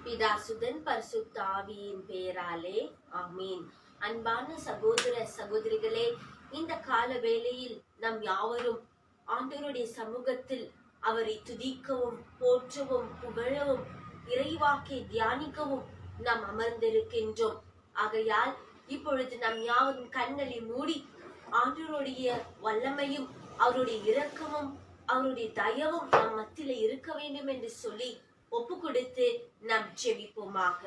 பிதாசுதன் பரிசுத்த ஆவியின் பெயராலே ஆமீன். அன்பான சகோதர சகோதரிகளே, இந்த கால வேளையில் நம் யாவரும் ஆண்டவருடைய சமூகத்தில் அவரை துதிக்கவும் போற்றவும் புகழவும் இறைவாக்கை தியானிக்கவும் நாம் அமர்ந்திருக்கின்றோம். ஆகையால் இப்பொழுது நம் யாவரும் கண்களை மூடி ஆண்டவருடைய வல்லமையும் அவருடைய இரக்கமும் அவருடைய தயவும் நம் மத்தியில இருக்க வேண்டும் என்று சொல்லி ஒப்பு கொடுத்து நாம் ஜெபிப்போமாக.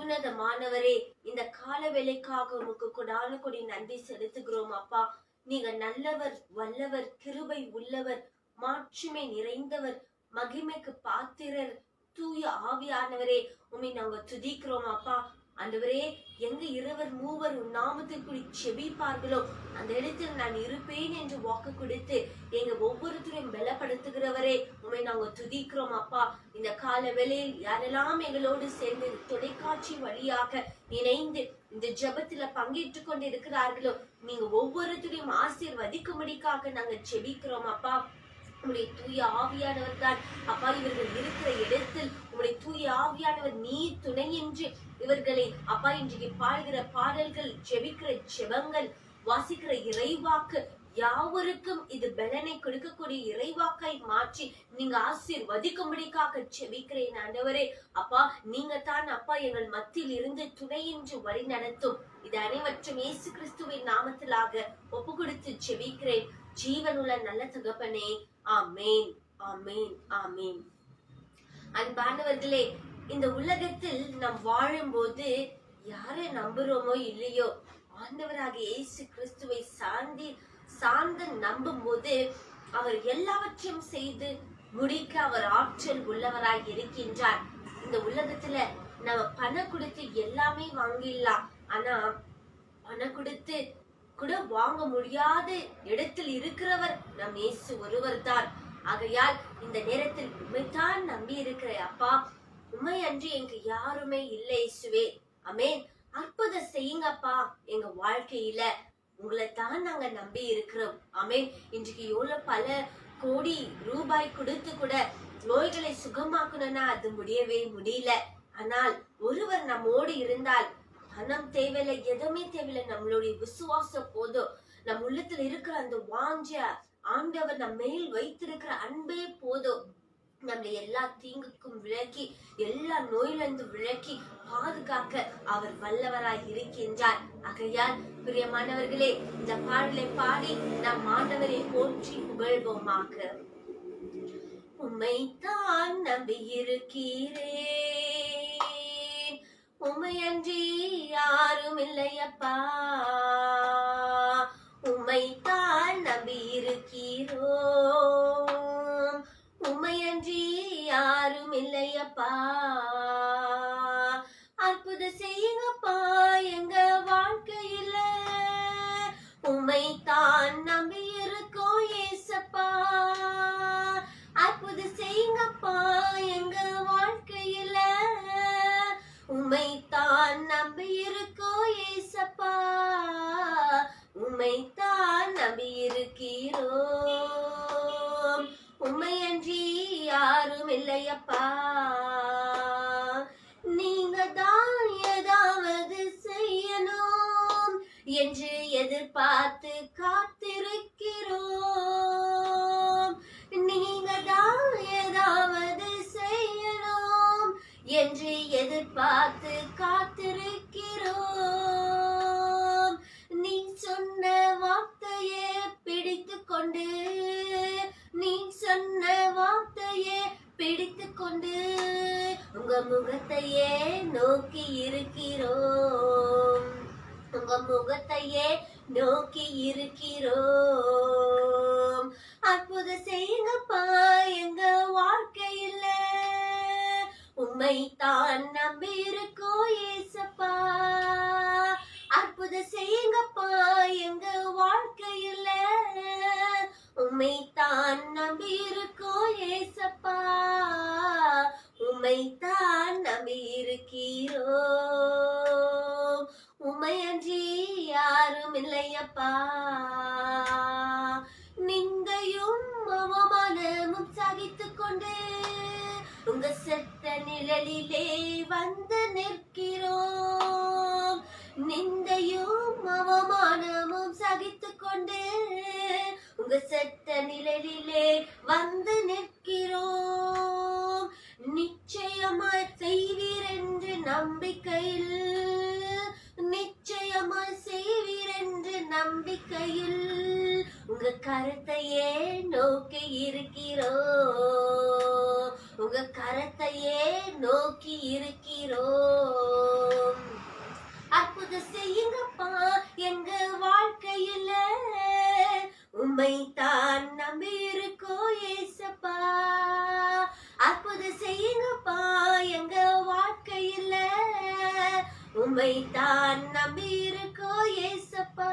உன்னதமானவரே, இந்த கால வேளைக்காக உமக்கு கொடான கொடி நன்றி செலுத்துகிறோம் அப்பா. நீங்க நல்லவர், வல்லவர், கிருபை உள்ளவர், மாட்சிமை நிறைந்தவர், மகிமைக்கு பாத்திரர், தூய ஆவியானவரே, உம்மை நாங்க துதிக்கிறோம் அப்பா. ஆண்டவரே, எங்க இருவர் மூவர் நாமத்திற்குடி செபிப்பார்களோ அந்த இடத்தில் நான் இருப்பேன் என்று வாக்கு கொடுத்து எங்க ஒவ்வொருத்தரையும் பலப்படுத்துகிறவரே, உண்மை நாங்க துதிக்கிறோம் அப்பா. இந்த கால வேளையில் யாரெல்லாம் எங்களோடு சேர்ந்து தொலைக்காட்சி வழியாக இணைந்து இந்த ஜெபத்துல பங்கேற்று கொண்டு இருக்கிறார்களோ நீங்க ஒவ்வொருத்தரையும் ஆசீர்வதிக்கும்படிக்காக நாங்க செபிக்கிறோம் அப்பா. உங்களுடைய தூய ஆவியானவர் தான் அப்பா இவர்கள் இருக்கிற இடத்தில் உங்களுடைய தூய ஆவியானவர் நீ துணையின்றி இவர்களை அப்பா இன்றைக்கு பாடுகிற பாடல்கள், ஜெபிக்கிற ஜெபங்கள், வாசிக்கிற இறைவாக்கு யாவருக்கும் இது பலனை கொடுக்கக்கூடிய இறைவாக்காய் மாற்றி நீங்க ஆசீர்வதிக்கும்படிக்காக ஜெபிக்கிறேன் ஆண்டவரே. அப்பா நீங்க தான் அப்பா எங்கள் மத்தியில் இருந்து துணையின்றி வழி நடத்தும். இது அனைவற்றும் இயேசு கிறிஸ்துவின் நாமத்திலாக ஒப்பு கொடுத்து ஜெபிக்கிறேன் ஜீவனுள்ள நல்ல தகப்பனே. ஆமேன், ஆமேன், ஆமேன். அன்பானவர்களே, இந்த உலகத்தில் நாம் வாழும்போது யாரை நம்புறோமோ இல்லையோ ஆண்டவராக இயேசு கிறிஸ்துவை சார்ந்து நம்பும் போது அவர் எல்லாவற்றையும் செய்து முடிக்க அவர் ஆற்றல் உள்ளவராய் இருக்கின்றார். இந்த உலகத்துல நம்ம பணம் கொடுத்து எல்லாமே வாங்கிடலாம், ஆனா பணம் கொடுத்து கூட வாங்க முடியாத இடத்தில் இருக்கிறவர் நம் இயேசு ஒருவர் தான். ஆகையால் இந்த நேரத்தில் உண்மைதான் நம்பி இருக்கிற அப்பா, உண்மை அன்றி எங்க யாருமே இல்லை இயேசுவே. ஆமேன். அற்புதம் செய்யுங்கப்பா எங்க வாழ்க்கையில, உங்களை தான் நாங்க நம்பி இருக்கிறோம். ஆமேன். இன்றைக்கு எவ்வளவு பல கோடி ரூபாய் கொடுத்து கூட நோய்களை சுகமாக்கணும்னா அது முடியவே முடியல. ஆனால் ஒருவர் நம்மோடு இருந்தால் பணம் தேவையில்லை, எதுவுமே தேவையில்லை, நம்மளுடைய விசுவாசம் போதும். நம் உள்ளத்துல இருக்கிற அந்த வாஞ்ச ஆண்டவர் நம்ம மேல் வைத்திருக்கிற அன்பே போதும். நம்மளை எல்லா தீங்குக்கும் விலக்கி எல்லா நோயிலிருந்து விலக்கி பாதுகாக்க அவர் வல்லவராய் இருக்கின்றார். ஆகையால் பிரியமானவர்களே, இந்த பாடலை பாடி நம் ஆண்டவரை போற்றி புகழ்வோமாக. உம்மைத்தான் நம்பி இருக்கிறேன், உம்மையன்றி யாரும் இல்லையப்பா. உம்மைத்தான் நம்பி இருக்கிறோம், உம்மையன்றி யாரும் இல்லையப்பா. அற்புதம் செய்யுங்கப்பா எங்க வாழ்க்கையில, உம்மைத்தான் நம்பி இருக்கோம் ஏசப்பா. அற்புதம் செய்யுங்கப்பா எங்க வாழ்க்கையில, உம்மைத்தான் நம்பி இருக்கோம் ஏசப்பா. உம்மைத்தான் நம்பி இருக்கிறோம், உம்மையன்றி யாரும் இல்லையப்பா. நீங்க தான் ஏதாவது செய்யணும் என்று எதிர்பார்த்து காத்திருக்கிறோம். நீங்க தான் ஏதாவது செய்யணும் என்று எதிர்பார்த்து காத்திருக்கிறோம். நீ சொன்ன வார்த்தையே பிடித்து கொண்டு, நீ சொன்ன வார்த்தையே பிடித்து கொண்டு உங்க முகத்தையே நோக்கி இருக்கிறோம், உங்க முகத்தையே நோக்கி இருக்கிறோம். அற்புதம் செய்யுங்கப்பா எங்க வாழ்க்கையில, உம்மைத்தான் நம்பி இருக்கோம் ஏசப்பா. அற்புதம் செய்யுங்கப்பா எங்க வாழ்க்கையில, உம்மைத்தான் நம்பி இருக்கோம் ஏசப்பா. உம்மைத்தான் நம்பி இருக்கிறோம், உம்மையன்றி யாரும் இல்லையப்பா. நிந்தையும் அவமானமும் சகித்துக் கொண்டு உங்க செத்த நிழலிலே வந்து நிற்கிறோம். நிந்தையும் அவமானமும் சகித்துக் கொண்டு உங்க சட்ட நிழலிலே வந்து நிற்கிறோம். நிச்சயமாய் செய்வீர் என்று நம்பிக்கையில், நிச்சயமாய் செய்வீர் என்று நம்பிக்கையில் உங்க கருத்தையே நோக்கி இருக்கிறோம். உங்க கருத்தையே நோக்கி இருக்கிறோம். அற்புதம் செய்யுங்கப்பா எங்க வாழ்க்கையில, உம்மை தான் நம்பி இருக்கோ ஏசப்பா. அற்புதம் செய்யுங்கப்பா எங்க வாழ்க்கையில, உம்மை தான் நம்பி இருக்கோ ஏசப்பா.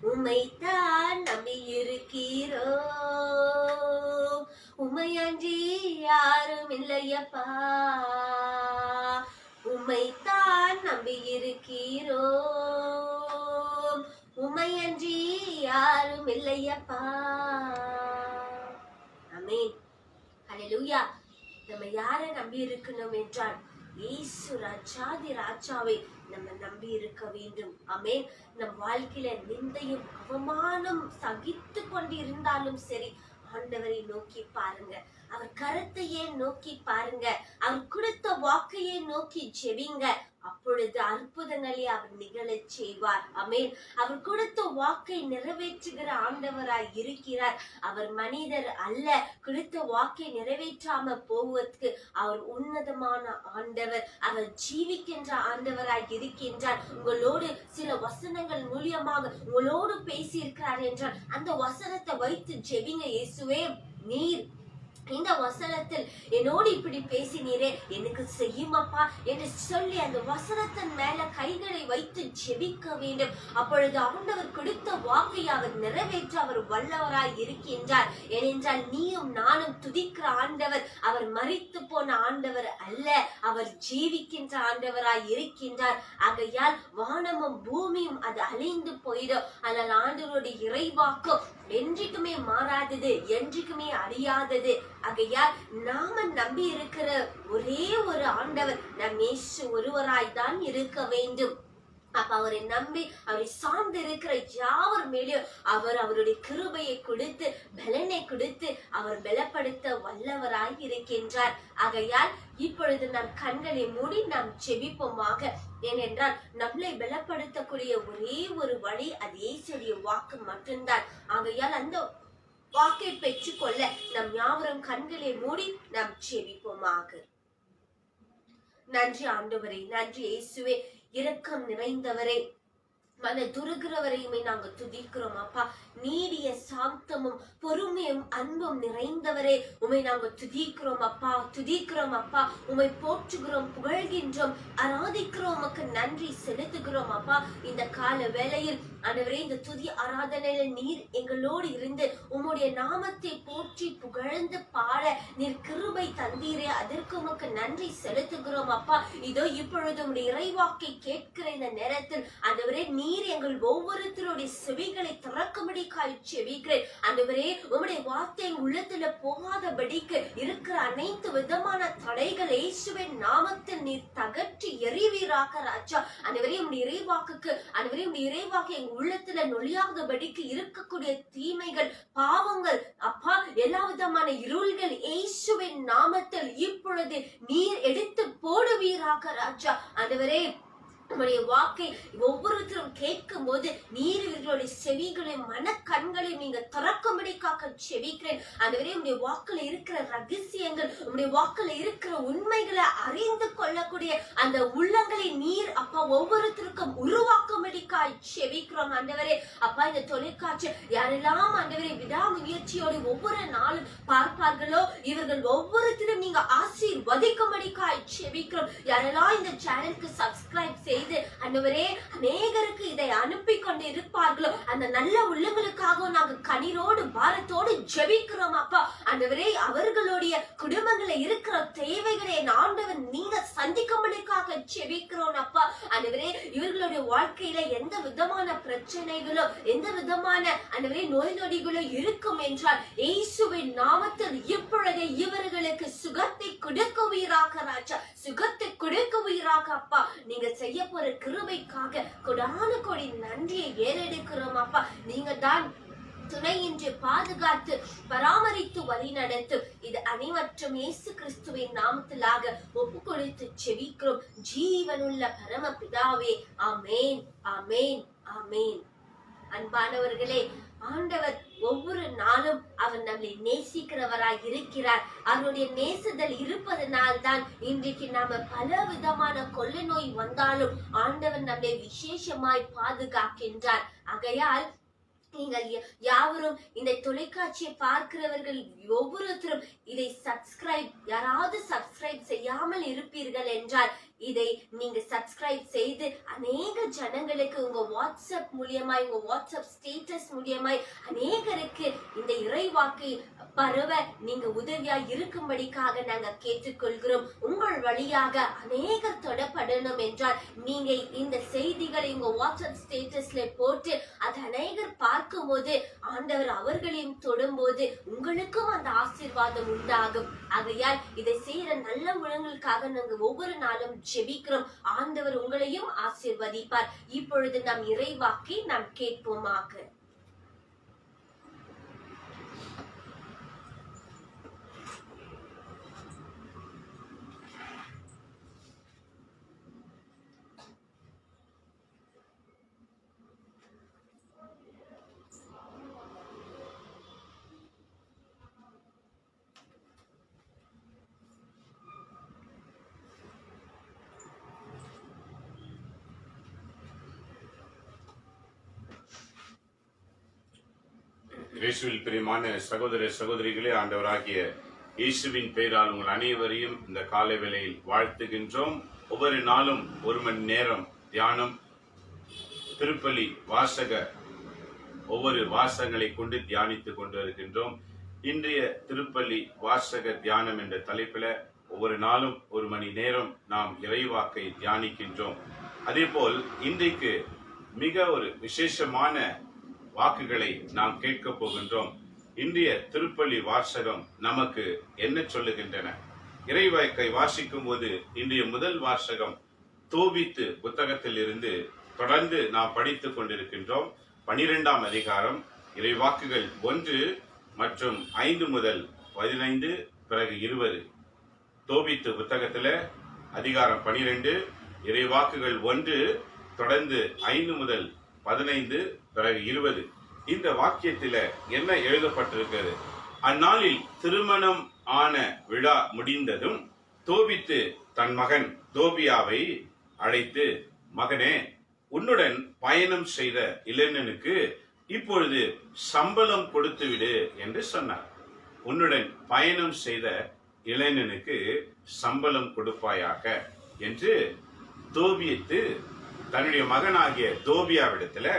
உம்மை தான் நம்பி இருக்கிறோம். உம்மை அன்றி யாரும் இல்லையப்பா. உம்மை தான் நம்பி இருக்கிறோம். உம்மை அன்றி யாரும் இல்லையப்பா. ஆமென். ஹல்லேலூயா. நம்ம யாரை நம்பி இருக்கணும் என்றால் இயேசு ராஜாதி ராஜாவை நம்ம நம்பி இருக்க வேண்டும். ஆமென். நம் வாழ்க்கையில நிந்தையும் அவமானம் சகித்து கொண்டு இருந்தாலும் சரி, ஆண்டவரை நோக்கி பாருங்க. அவர் கருத்தையே நோக்கி பாருங்க. அவர் கொடுத்த வாக்கையே நோக்கி ஜெபிங்க. அப்பொழுது அற்புதங்களை அவர் நிகழச் செய்வார். ஆமென். அவர் கொடுத்த வாக்கை நிறைவேற்றுகிற ஆண்டவராய் இருக்கிறார். அவர் மனிதர் அல்ல. கொடுத்த வாக்கை நிறைவேற்றாம போவதற்கு அவர் உன்னதமான ஆண்டவர். அவர் ஜீவிக்கின்ற ஆண்டவராய் இருக்கின்றார். உங்களோடு சில வசனங்கள் மூலியமாக உங்களோடு பேசி இருக்கிறார் என்றால் அந்த வசனத்தை வைத்து ஜெபிங்க. இயேசுவே, நீர் இந்த வசனத்தில் என்னோடு இப்படி பேசினீரே, எனக்கு செய்யுமப்பா என்று சொல்லி அந்த வசனத்தின் மேல கைகளை வைத்து ஜெபிக்க வேண்டும். அப்பொழுது ஆண்டவர் கொடுத்த வாக்கை அவர் நிறைவேற்ற அவர் வல்லவராய் இருக்கின்றார். ஏனென்றால் நீயும் நானும் துதிக்கிற ஆண்டவர் அவர் மரித்து போன ஆண்டவர் அல்ல, அவர் ஜீவிக்கின்ற ஆண்டவராய் இருக்கின்றார். ஆகையால் வானமும் பூமியும் அது அழிந்து போயிடும், ஆனால் ஆண்டவருடைய இறைவாக்கும் என்றைக்குமே மாறாதது, என்றைக்குமே அழியாதது. ஆகையால் நாம நம்பி இருக்கிற ஒரே ஒரு ஆண்டவர் நம் இயேசு ஒருவராய் தான் இருக்க வேண்டும். அப்ப அவரை நம்பி அவரை சார்ந்து இருக்கிற யாவர் மேலேயும் அவர் அவருடைய கிருபையை கொடுத்து பலனை கொடுத்து அவர் பலப்படுத்த வல்லவராய் இருக்கின்றார். ஆகையால் இப்பொழுது நம் கண்களை மூடி நாம் செபிப்போமாக. ஏனென்றால் நம்மளை பலப்படுத்தக்கூடிய ஒரே ஒரு வழி அது இயேசுடைய வாக்கு மட்டும்தான். ஆகையால் அந்த வாக்கை பெற்றுக்கொள்ள நம் யாவரும் கண்களை மூடி நாம் செபிப்போமாக. நன்றி ஆண்டவரே, நன்றி இயேசுவே, இரக்கம் நிறைந்தவரே, மன துருகிறவரையுமே நாங்க துதிக்கிறோம் அப்பா. நீடிய சாந்தமும் பொறுமையும் அன்பும் நிறைந்தவரே, உமை நாங்க துதிக்கிறோம் அப்பா, துதிக்கிறோம் அப்பா. உமை போற்றுகிறோம், புகழ்கின்றோம், ஆராதிக்கிறோம், உமக்கு நன்றி செலுத்துகிறோம் அப்பா. இந்த கால வேளையில் ஆண்டவரே, இந்த துதி ஆராதனையில நீர் எங்களோடு இருந்து உம்முடைய நாமத்தை போற்றி புகழ்ந்து பாட நீர் கிருபை தந்தீரே, அதற்கு உமக்கு நன்றி செலுத்துகிறோம் அப்பா. இதோ இப்பொழுது உம்முடைய இறைவாக்கை கேட்கிற இந்த நேரத்தில் ஆண்டவரே, நீர் எங்கள் ஒவ்வொருத்தருடைய செவிகளை திறக்கும்படி செபிக்கிறேன். ஆண்டவரே, உம்முடைய வார்த்தை உள்ளத்துல போகாதபடிக்கு இருக்கிற அனைத்து விதமான தடைகள் இயேசுவின் நாமத்தில் நீர் தகற்றி எறிவீராக ராஜா. ஆண்டவரே, உம்முடைய இறைவாக்குக்கு ஆண்டவரே, உம்முடைய இறைவாக்கு எங்க உள்ளத்துல நொழியாதபடிக்கு இருக்கக்கூடிய தீமைகள், பாவங்கள் அப்பா, எல்லா விதமான இருள்கள் இயேசுவின் நாமத்தில் இப்பொழுது நீர் எடுத்து போடுவீராக ராஜா. ஆண்டவரே, உம்முடைய வாக்கை ஒவ்வொருத்தரும் கேட்கும் போது நீர் இவர்களுடைய செவிகளையும் மனக்கண்களையும் நீங்க திறக்கும்படிக்காக செபிக்கிறேன். ஆண்டவரே, உம்முடைய வாக்குல இருக்கிற ரகசியங்கள், உம்முடைய வாக்குல இருக்கிற உண்மைகளை அறிந்து கொள்ளக்கூடிய அந்த உள்ளங்களை நீர் அப்பா ஒவ்வொருத்தருக்கும் உருவாக்கும்படிக்காய் செபிக்கிறோம். ஆண்டவரே அப்பா, இந்த தொலைக்காட்சி யாரெல்லாம் ஆண்டவரே விடாமுயற்சியோடு ஒவ்வொரு நாளும் பார்ப்பார்களோ இவர்கள் ஒவ்வொருத்தரும் நீங்க ஆசீர்வதிக்கும்படிக்காய் செபிக்கிறோம். யாரெல்லாம் இந்த சேனலுக்கு சப்ஸ்கிரைப் செய்து ஆண்டவரே அநேகருக்கு இதை அனுப்பி கொண்டு இருப்பார்களோ அந்த நல்ல உள்ளங்களுக்காக நாங்கள் கண்ணீரோடு பாரத்தோடு ஜெபிக்கிறோம் அப்பா. ஆண்டவரே, அவர்களுடைய குடும்பங்கள இருக்கிற தேவைகளை ஆண்டவர் நீங்க சந்திக்கும்படிக்காக ஜெபிக்கிறோம் அப்பா. ஆண்டவரே, இவர்களுடைய வாழ்க்கையில எந்த விதமான பிரச்சனைகளோ எந்த விதமான ஆண்டவரே நோய் நொடிகளோ இருக்கும் என்றால் இயேசுவின் நாமத்தில் இப்பொழுது இவர்களுக்கு சுகத்தை கொடுக்க உயிராக ராஜா, சுகத்தை கொடுக்க உயிராக அப்பா. நீங்க செய்ய போற கிருபைக்காக கொடான கொடி நன்றியை ஏறெடுக்கிறோம் அப்பா. நீங்க தான் துணையின்றி பாதுகாத்து பராமரித்து வழி நடத்தும். இது அனைவற்றும் இயேசு கிறிஸ்துவின் நாமத்திலாக ஒப்பு கொடுத்து செபிக்கிறோம் ஜீவனுள்ள பரம பிதாவே. ஆமேன், ஆமேன், ஆமேன். அன்பானவர்களே, ஆண்டவர் ஒவ்வொரு நாளும் அவர் நம்மை நேசிக்கிறவராய் இருக்கிறார். அவருடைய நேசுதல் இருப்பதனால்தான் இன்றைக்கு நாம பல விதமான கொள்ளை நோய் வந்தாலும் ஆண்டவர் நம்மை விசேஷமாய் பாதுகாக்கின்றார். ஆகையால் நீங்கள் யாவரும் இந்த தொலைக்காட்சியை பார்க்கிறவர்கள் ஒவ்வொருத்தரும் இதை யாராவது சப்ஸ்கிரைப் செய்யாமல் இருப்பீர்கள் என்றால் இதை நீங்க சப்ஸ்கிரைப் செய்து அநேக ஜனங்களுக்கு உங்க வாட்ஸ்அப் மூலியமாய், உங்க வாட்ஸ்அப் ஸ்டேட்டஸ் மூலியமாய் அநேகருக்கு இந்த இறைவாக்கை பரவ நீங்க உதவியா இருக்கும்படிக்காக நாங்க கேட்டுக்கொள்கிறோம். உங்கள் வழியாக அநேகர் தொடப்படணும் என்றால் நீங்க இந்த செய்திகளை உங்க வாட்ஸ்அப் ஸ்டேட்டஸ்ல போட்டு அது அநேகர் பார்க்கும் போது ஆண்டவர் அவர்களையும் தொடும்போது உங்களுக்கும் அந்த ஆசீர்வாதம் உண்டாகும். ஆகையால் இதை செய்யற நல்ல உலகங்களுக்காக நாங்க ஒவ்வொரு நாளும் ஜெபிக்கிறோம். ஆண்டவர் உங்களையும் ஆசீர்வதிப்பார். இப்பொழுது நாம் இறைவாக்கை நாம் கேட்போமாக. இயேசுவில் பிரியமான சகோதர சகோதரிகளே, ஆண்டவராகிய இயேசுவின் பெயரால் உங்கள் அனைவரையும் இந்த காலை வேளையில் வாழ்த்துகின்றோம். ஒவ்வொரு நாளும் 1 மணி நேரம் தியானம், திருப்பலி வாசக ஒவ்வொரு வாசகங்களை கொண்டு தியானித்துக் கொண்டு இருக்கின்றோம். இன்றைய திருப்பலி வாசக தியானம் என்ற தலைப்பில் ஒவ்வொரு நாளும் 1 மணி நேரம் நாம் இறைவாக்கை தியானிக்கின்றோம். அதே போல் இன்றைக்கு மிக ஒரு விசேஷமான வாக்குகளை நாம் கேட்க போகின்றோம். இன்றைய திருப்பலி வாசகம் நமக்கு என்ன சொல்லுகின்றன? இறைவாக்கை வாசிக்கும் போது இன்றைய முதல் வாசகம் தோபித்து புத்தகத்தில் இருந்து தொடர்ந்து நாம் படித்துக் கொண்டிருக்கின்றோம். 12ஆம் அதிகாரம் இறைவாக்குகள் 1 மற்றும் 5 முதல் 15 பிறகு 20. தோபித்து புத்தகத்துல அதிகாரம் 12 இறைவாக்குகள் 1 தொடர்ந்து 5 முதல் 15 பிறகு 20. இந்த வாக்கியத்தில என்ன எழுதப்பட்டிருக்கிறது? அந்நாளில் திருமணம் ஆன விழா முடிந்ததும் தோபித்து தன் மகன் தோபியாவை அழைத்து, மகனே, உன்னுடன் பயணம் செய்த இளைஞனுக்கு இப்பொழுது சம்பளம் கொடுத்துவிடு என்று சொன்னார். உன்னுடன் பயணம் செய்த இளைஞனுக்கு சம்பளம் கொடுப்பாயாக என்று தோபித்து தன்னுடைய மகனாகிய தோபியாவிடத்துல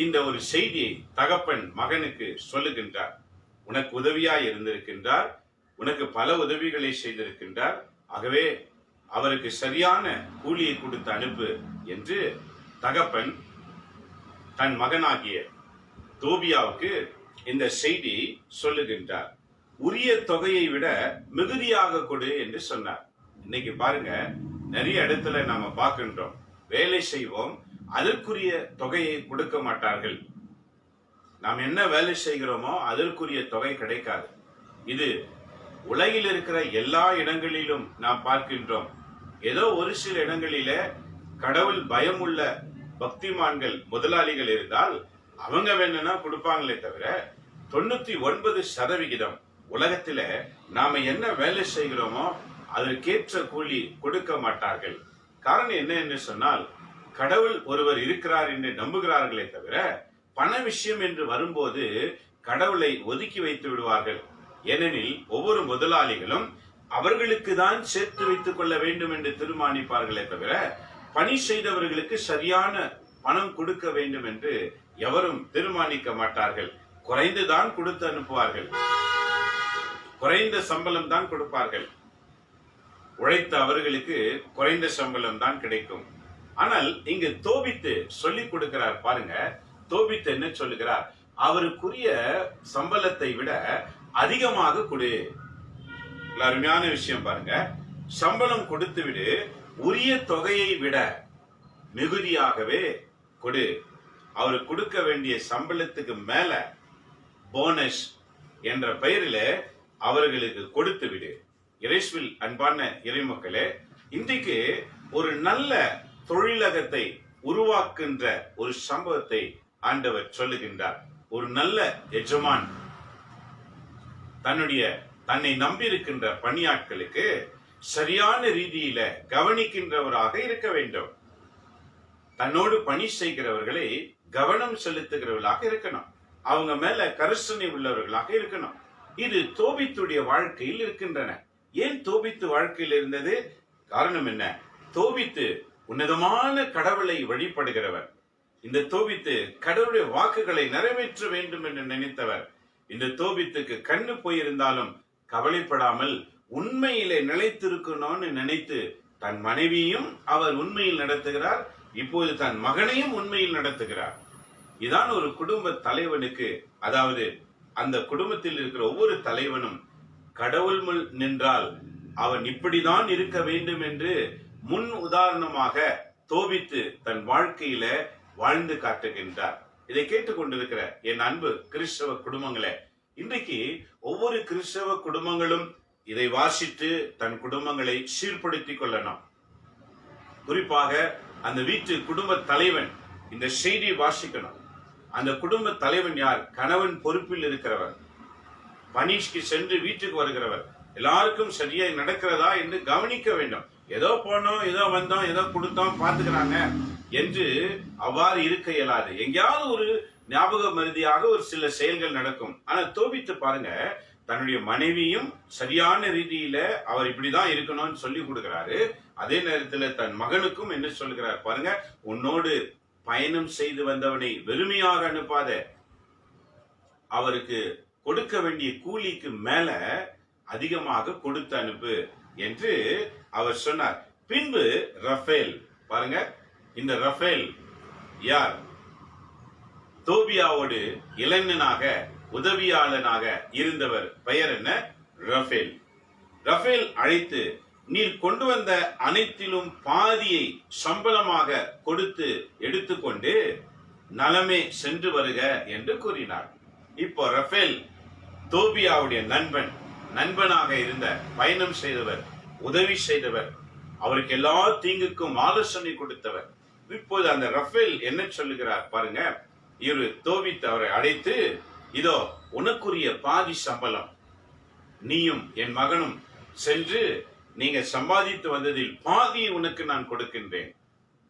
இந்த ஒரு செய்தியை தகப்பன் மகனுக்கு சொல்லுகின்றார். உனக்கு உதவியாய் இருந்திருக்கின்றார், உனக்கு பல உதவிகளை செய்திருக்கின்றார், ஆகவே அவருக்கு சரியான கூலியை கொடுத்து அனுப்பு என்று தகப்பன் தன் மகனாகிய தோபியாவுக்கு இந்த செய்தி சொல்லுகின்றார். உரிய தொகையை விட மிகுதியாக கொடு என்று சொன்னார். இன்னைக்கு பாருங்க, நிறைய இடத்துல நாம பார்க்கின்றோம், வேலை செய்வோம், அதற்குரிய தொகையை கொடுக்க மாட்டார்கள். நாம் என்ன வேலை செய்கிறோமோ அதற்குரிய தொகை கிடைக்காது. இது உலகில் இருக்கிற எல்லா இடங்களிலும் நாம் பார்க்கின்றோம். ஏதோ ஒரு சில இடங்களில கடவுள் பயமுள்ள பக்திமான்கள் முதலாளிகள் இருந்தால் அவங்க வேணும்னா கொடுப்பாங்களே தவிர 99% உலகத்துல நாம என்ன வேலை செய்கிறோமோ அதற்கேற்ற கூலி கொடுக்க மாட்டார்கள். காரணம் என்ன என்று சொன்னால், கடவுள் ஒருவர் இருக்கிறார் என்று நம்புகிறார்களே தவிர பண விஷயம் என்று வரும்போது கடவுளை ஒதுக்கி வைத்து விடுவார்கள். ஏனெனில் ஒவ்வொரு முதலாளிகளும் அவர்களுக்கு தான் சேர்த்து வைத்துக் கொள்ள வேண்டும் என்று தீர்மானிப்பார்களே தவிர பணி செய்தவர்களுக்கு சரியான பணம் கொடுக்க வேண்டும் என்று எவரும் தீர்மானிக்க மாட்டார்கள். குறைந்துதான் கொடுத்து அனுப்புவார்கள், குறைந்த சம்பளம் தான் கொடுப்பார்கள். உழைத்த அவர்களுக்கு குறைந்த சம்பளம் தான் கிடைக்கும். ஆனால் இங்கு தோபித்து சொல்லிக் கொடுக்கிறார் பாருங்க. தோபித்து என்ன சொல்லுகிறார்? அவருக்குரிய சம்பளத்தை விட அதிகமாக கொடு. அருமையான விஷயம் பாருங்க. சம்பளம் கொடுத்து விடு, உரிய தொகையை விட மிகுதியாகவே கொடு. அவர் கொடுக்க வேண்டிய சம்பளத்துக்கு மேல போனஸ் என்ற பெயரில் அவர்களுக்கு கொடுத்து விடு. இயேசுவில் அன்பான இறைமக்களே, இன்றைக்கு ஒரு நல்ல தொழிலகத்தை உருவாக்குகின்ற ஒரு சம்பவத்தை ஆண்டவர் சொல்லுகின்றார். ஒரு நல்ல எஜமான் தன்னை நம்பியிருக்கின்ற பணியாட்களுக்கு சரியான ரீதியில கவனிக்கின்றவராக இருக்க வேண்டும். தன்னோடு பணி செய்கிறவர்களை கவனம் செலுத்துகிறவர்களாக இருக்கணும். அவங்க மேல கரிசனை உள்ளவர்களாக இருக்கணும். இது தோபித்துடைய வாழ்க்கையில் இருக்கின்றன. ஏன் தோபித்து வாழ்க்கையில் இருந்தது? காரணம் என்ன? தோபித்து உன்னதமான கடவுளை வழிபடுகிறவர். இந்த தோபித்து கடவுளுடைய வாக்குகளை நிறைவேற்ற வேண்டும் என்று நினைத்தவர். இந்த தோபித்துக்கு கண்ணு போயிருந்தாலும் கவலைப்படாமல் உண்மையிலே நிலைத்திருக்கணும்னு நினைத்து தன் மனைவியும் அவர் உண்மையில் நடத்துகிறார். இப்போது தன் மகனையும் உண்மையில் நடத்துகிறார். இதான் ஒரு குடும்ப தலைவனுக்கு, அதாவது அந்த குடும்பத்தில் இருக்கிற ஒவ்வொரு தலைவனும் கடவுள் முன் நின்றால் அவன் இப்படிதான் இருக்க வேண்டும் என்று முன் உதாரணமாக தோபித்து தன் வாழ்க்கையில வாழ்ந்து காட்டுகின்றார். இதை கேட்டுக்கொண்டிருக்கிற என் அன்பு கிறிஸ்தவ குடும்பங்களே, இன்றைக்கு ஒவ்வொரு கிறிஸ்தவ குடும்பங்களும் இதை வாசித்து தன் குடும்பங்களை சீர்படுத்திக் கொள்ளணும். குறிப்பாக அந்த வீட்டு குடும்ப தலைவன் இந்த செய்தியை வாசிக்கணும். அந்த குடும்ப தலைவன் யார்? கணவன் பொறுப்பில் இருக்கிறவர், பணிக்கு சென்று வீட்டுக்கு வருகிறவர், எல்லாருக்கும் சரியாய் நடக்கிறதா என்று கவனிக்க வேண்டும். ஏதோ போனோம், ஏதோ வந்தோம், ஏதோ கொடுத்தோம், பாத்துக்கிறாங்க என்று அவ்வாறு இருக்க இயலாது. எங்கேயாவது ஒரு ஞாபக மருதியாக ஒரு சில செயல்கள் நடக்கும். ஆனா தோபித்து பாருங்க, தன்னுடைய மனைவியும் சரியான ரீதியில அவர் இப்படிதான் இருக்கணும்னு சொல்லி கொடுக்கிறாரு. அதே நேரத்துல தன் மகனுக்கும் என்ன சொல்கிறார் பாருங்க, உன்னோடு பயணம் செய்து வந்தவனை வெறுமையாக அனுப்பாத, அவருக்கு கொடுக்க வேண்டிய கூலிக்கு மேல அதிகமாக கொடுத்து அனுப்பு என்று அவர் சொன்னார். பின்பு ரஃபேல், பாருங்க இந்த ரஃபேல் யார்? தோபியாவோடு இளைஞனாக உதவியாளனாக இருந்தவர். பெயர் என்ன? ரஃபேல். ரஃபேல் அழைத்து, நீர் கொண்டு வந்த அனைத்திலும் பாதியை சம்பளமாக கொடுத்து எடுத்துக்கொண்டு நலமே சென்று வருக என்று கூறினார். இப்போ ரஃபேல் தோபியாவுடைய நண்பனாக இருந்த, பயணம் செய்தவர், உதவி செய்தவர், அவருக்கு எல்லா தீங்குக்கும் ஆலோசனை கொடுத்தவர். இப்போது அந்த ரஃபேல் என்ன சொல்லுகிறார் பாருங்க. இவரு தோபித்து அவரை அழைத்து, இதோ உனக்குரிய பாதி சம்பளம், நீயும் என் மகனும் சென்று நீங்க சம்பாதித்து வந்ததில் பாதி உனக்கு நான் கொடுக்கின்றேன்.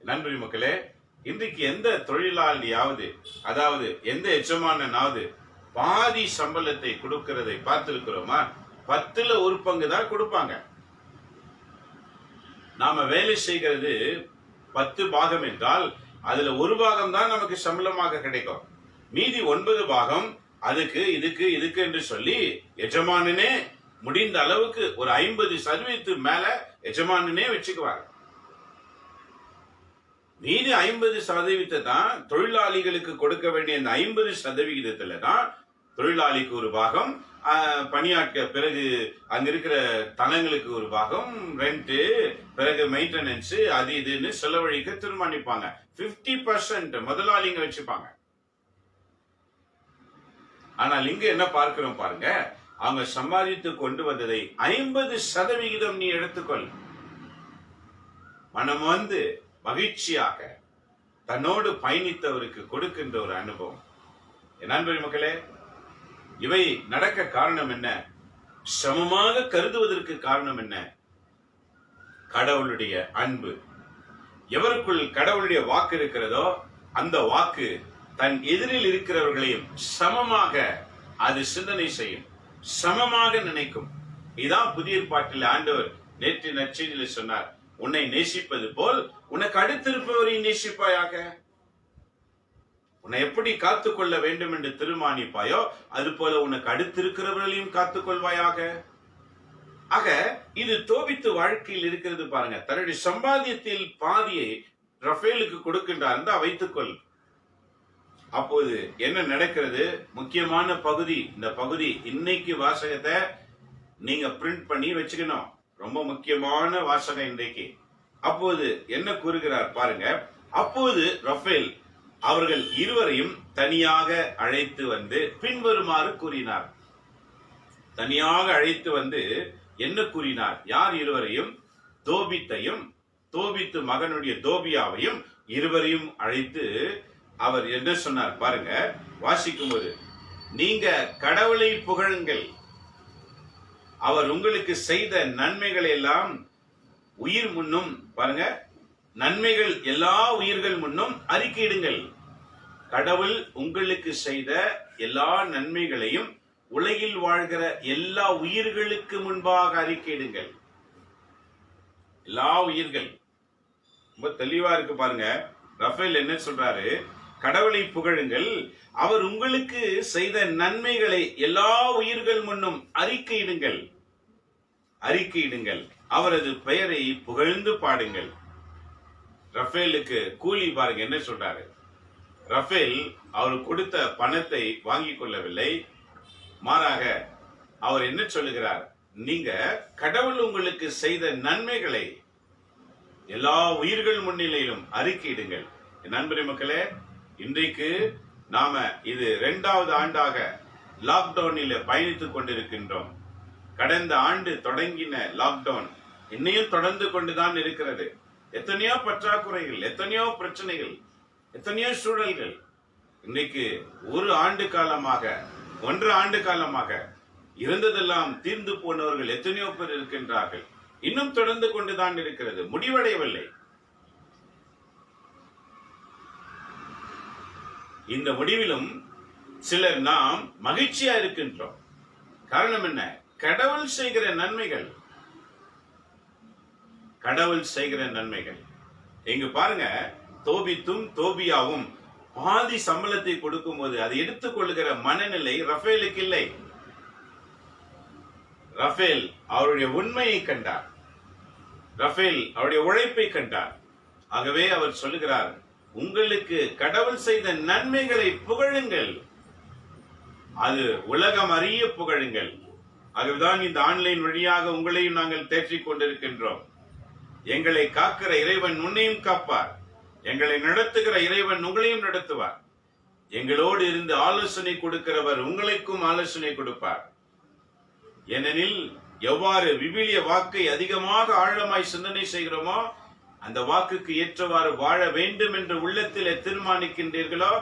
நன்றி மக்களே, இன்றைக்கு எந்த தொழிலாளியாவது, அதாவது எந்த எஜமானனாவது பாதி சம்பளத்தை கொடுக்கிறதை பார்த்திருக்கிறோமா? 10ல் 1 பங்கு தான் கொடுப்பாங்க. நாம வேலை செய்கிறது 10 பாகம் என்றால் அதுல 1 பாகம் தான் நமக்கு சம்பளமாக கிடைக்கும். மீதி 9 பாகம் அதுக்கு இதுக்கு இதுக்கு என்று சொல்லி எஜமானனே முடிந்த அளவுக்கு ஒரு 50% மேல எஜமானனே வச்சுக்குவாங்க. மீதி 50% தான் தொழிலாளிகளுக்கு கொடுக்க வேண்டிய இந்த 50% தான் தொழிலாளிக்கு 1 பாகம், பணியாட்க, பிறகு அங்க இருக்கிற தளங்களுக்கு 1 பாகம், ரெண்ட், பிறகு மெயின்டெனன்ஸ், அது இதுன்னு செலவழிக்க தீர்மானிப்பாங்க. 50% முதலாளிங்க வச்சுப்பாங்க. ஆனால் இங்க என்ன பார்க்கிறோம் பாருங்க, அவங்க சம்பாதித்து கொண்டு வந்ததை 50% நீ எடுத்துக்கொள். மனம் வந்து மகிழ்ச்சியாக தன்னோடு பயணித்தவருக்கு கொடுக்கின்ற ஒரு அனுபவம். என் அன்பு மக்களே, இவை நடக்க காரணம் என்ன? சமமாக கருதுவதற்கு காரணம் என்ன? கடவுளுடைய அன்பு. எவருக்குள் கடவுளுடைய வாக்கு இருக்கிறதோ அந்த வாக்கு தன் எதிரில் இருக்கிறவர்களையும் சமமாக அது சிந்தனை செய்யும், சமமாக நினைக்கும். இதான் புதிய ஏற்பாட்டில் ஆண்டவர் நேற்று நற்செய்தியில் சொன்னார், உன்னை நேசிப்பது போல் உனக்கு அடுத்திருப்பவரை நேசிப்பாயாக. உன்னை எப்படி காத்துக்கொள்ள வேண்டும் என்று தீர்மானிப்பாயோ அது போல உனக்கு அடுத்திருக்கிறவர்களையும் காத்துக்கொள்வாயாக. ஆக இது தோபித்து வாழ்க்கையில் இருக்கிறது பாருங்க. தன்னுடைய சம்பாத்தியத்தில் பாதியை ரஃபேலுக்கு கொடுக்கின்றார் தான் வைத்துக்கொள். அப்போது என்ன நடக்கிறது? முக்கியமான பகுதி, இந்த பகுதி இன்னைக்கு வாசகத்தை நீங்க பிரிண்ட் பண்ணி வச்சுக்கணும். ரொம்ப முக்கியமான வாசகம் இன்றைக்கு. அப்போது என்ன கூறுகிறார் பாருங்க. அப்போது ரஃபேல் அவர்கள் இருவரையும் தனியாக அழைத்து வந்து பின்வருமாறு கூறினார். தனியாக அழைத்து வந்து என்ன கூறினார்? யார் இருவரையும்? தோபித்தையும் தோபித்து மகனுடைய தோபியாவையும் இருவரையும் அழைத்து அவர் என்ன சொன்னார் பாருங்க. வாசிக்கும் போது, நீங்க கடவுளை புகழுங்கள், அவர் உங்களுக்கு செய்த நன்மைகளை எல்லாம் உயிர் முன்னும் பாருங்க, நன்மைகள் எல்லா உயிர்கள் முன்னும் அறிக்கையிடுங்கள். கடவுள் உங்களுக்கு செய்த எல்லா நன்மைகளையும் உலகில் வாழ்கிற எல்லா உயிர்களுக்கு முன்பாக அறிக்கையிடுங்கள். எல்லா உயிர்கள், ரொம்ப தெளிவா இருக்கு பாருங்க. ரஃபேல் என்ன சொல்றாரு? கடவுளை புகழுங்கள், அவர் உங்களுக்கு செய்த நன்மைகளை எல்லா உயிர்கள் முன்னும் அறிக்கையிடுங்கள். அறிக்கையிடுங்கள், அவரது பெயரை புகழ்ந்து பாடுங்கள். ரஃபேலுக்கு கூலி பாருங்க என்ன சொல்றாரு. ரஃபேல் அவர் கொடுத்த பணத்தை வாங்கிக் கொள்ளவில்லை. மாறாக அவர் என்ன சொல்லுகிறார்? நீங்க கடவுள் உங்களுக்கு செய்த நன்மைகளை எல்லா உயிர்கள் முன்னிலையிலும் அறிக்கையிடுங்கள். என் நண்பரே மக்களே, இன்றைக்கு நாம இது 2வது ஆண்டாக லாக்டவுனில் பயணித்துக் கொண்டிருக்கின்றோம். கடந்த ஆண்டு தொடங்கின லாக்டவுன் இன்னையும் தொடர்ந்து கொண்டுதான் இருக்கிறது. எத்தனையோ பற்றாக்குறைகள், எத்தனையோ பிரச்சனைகள், எத்தனையோ சூழல்கள். இன்னைக்கு 1 ஆண்டு காலமாக, 1.5 ஆண்டு காலமாக இருந்ததெல்லாம் தீர்ந்து போனவர்கள் எத்தனையோ பேர் இருக்கின்றார்கள். இன்னும் தொடர்ந்து கொண்டுதான் இருக்கிறது, முடிவடையவில்லை. இந்த முடிவிலும் சிலர் நாம் மகிழ்ச்சியா இருக்கின்றோம். காரணம் என்ன? கடவுள் செய்கிற நன்மைகள், கடவுள் செய்கிற நன்மைகள். இங்கு பாருங்க, தோபித்தும் தோபியாவும் பாதி சம்பளத்தை கொடுக்கும் போது அதை எடுத்துக் கொள்ளுகிற மனநிலை ரஃபேலுக்கு இல்லை. ரஃபேல் அவருடைய உண்மையை கண்டார், ரஃபேல் அவருடைய உழைப்பை கண்டார். ஆகவே அவர் சொல்லுகிறார், உங்களுக்கு கடவுள் செய்த நன்மைகளை புகழுங்கள், அது உலகம் அறிய புகழுங்கள். ஆகவேதான் இந்த ஆன்லைன் வழியாக உங்களையும் நாங்கள் தேற்றிக் கொண்டிருக்கின்றோம். எங்களை காக்கிற இறைவன் உன்னையும் காப்பார், எங்களை நடத்துகிற இறைவன் உங்களையும் நடத்துவார். எங்களோடு இருந்து ஆலோசனை கொடுக்கிறவர் உங்களுக்கும் ஆலோசனை கொடுப்பார். ஏனெனில் எவ்வாறு விவிலிய வாக்கை அதிகமாக ஆழமாய் சிந்தனை செய்கிறோமோ அந்த வாக்குக்கு ஏற்றவாறு வாழ வேண்டும் என்று உள்ளத்திலே தீர்மானிக்கின்றீர்களோ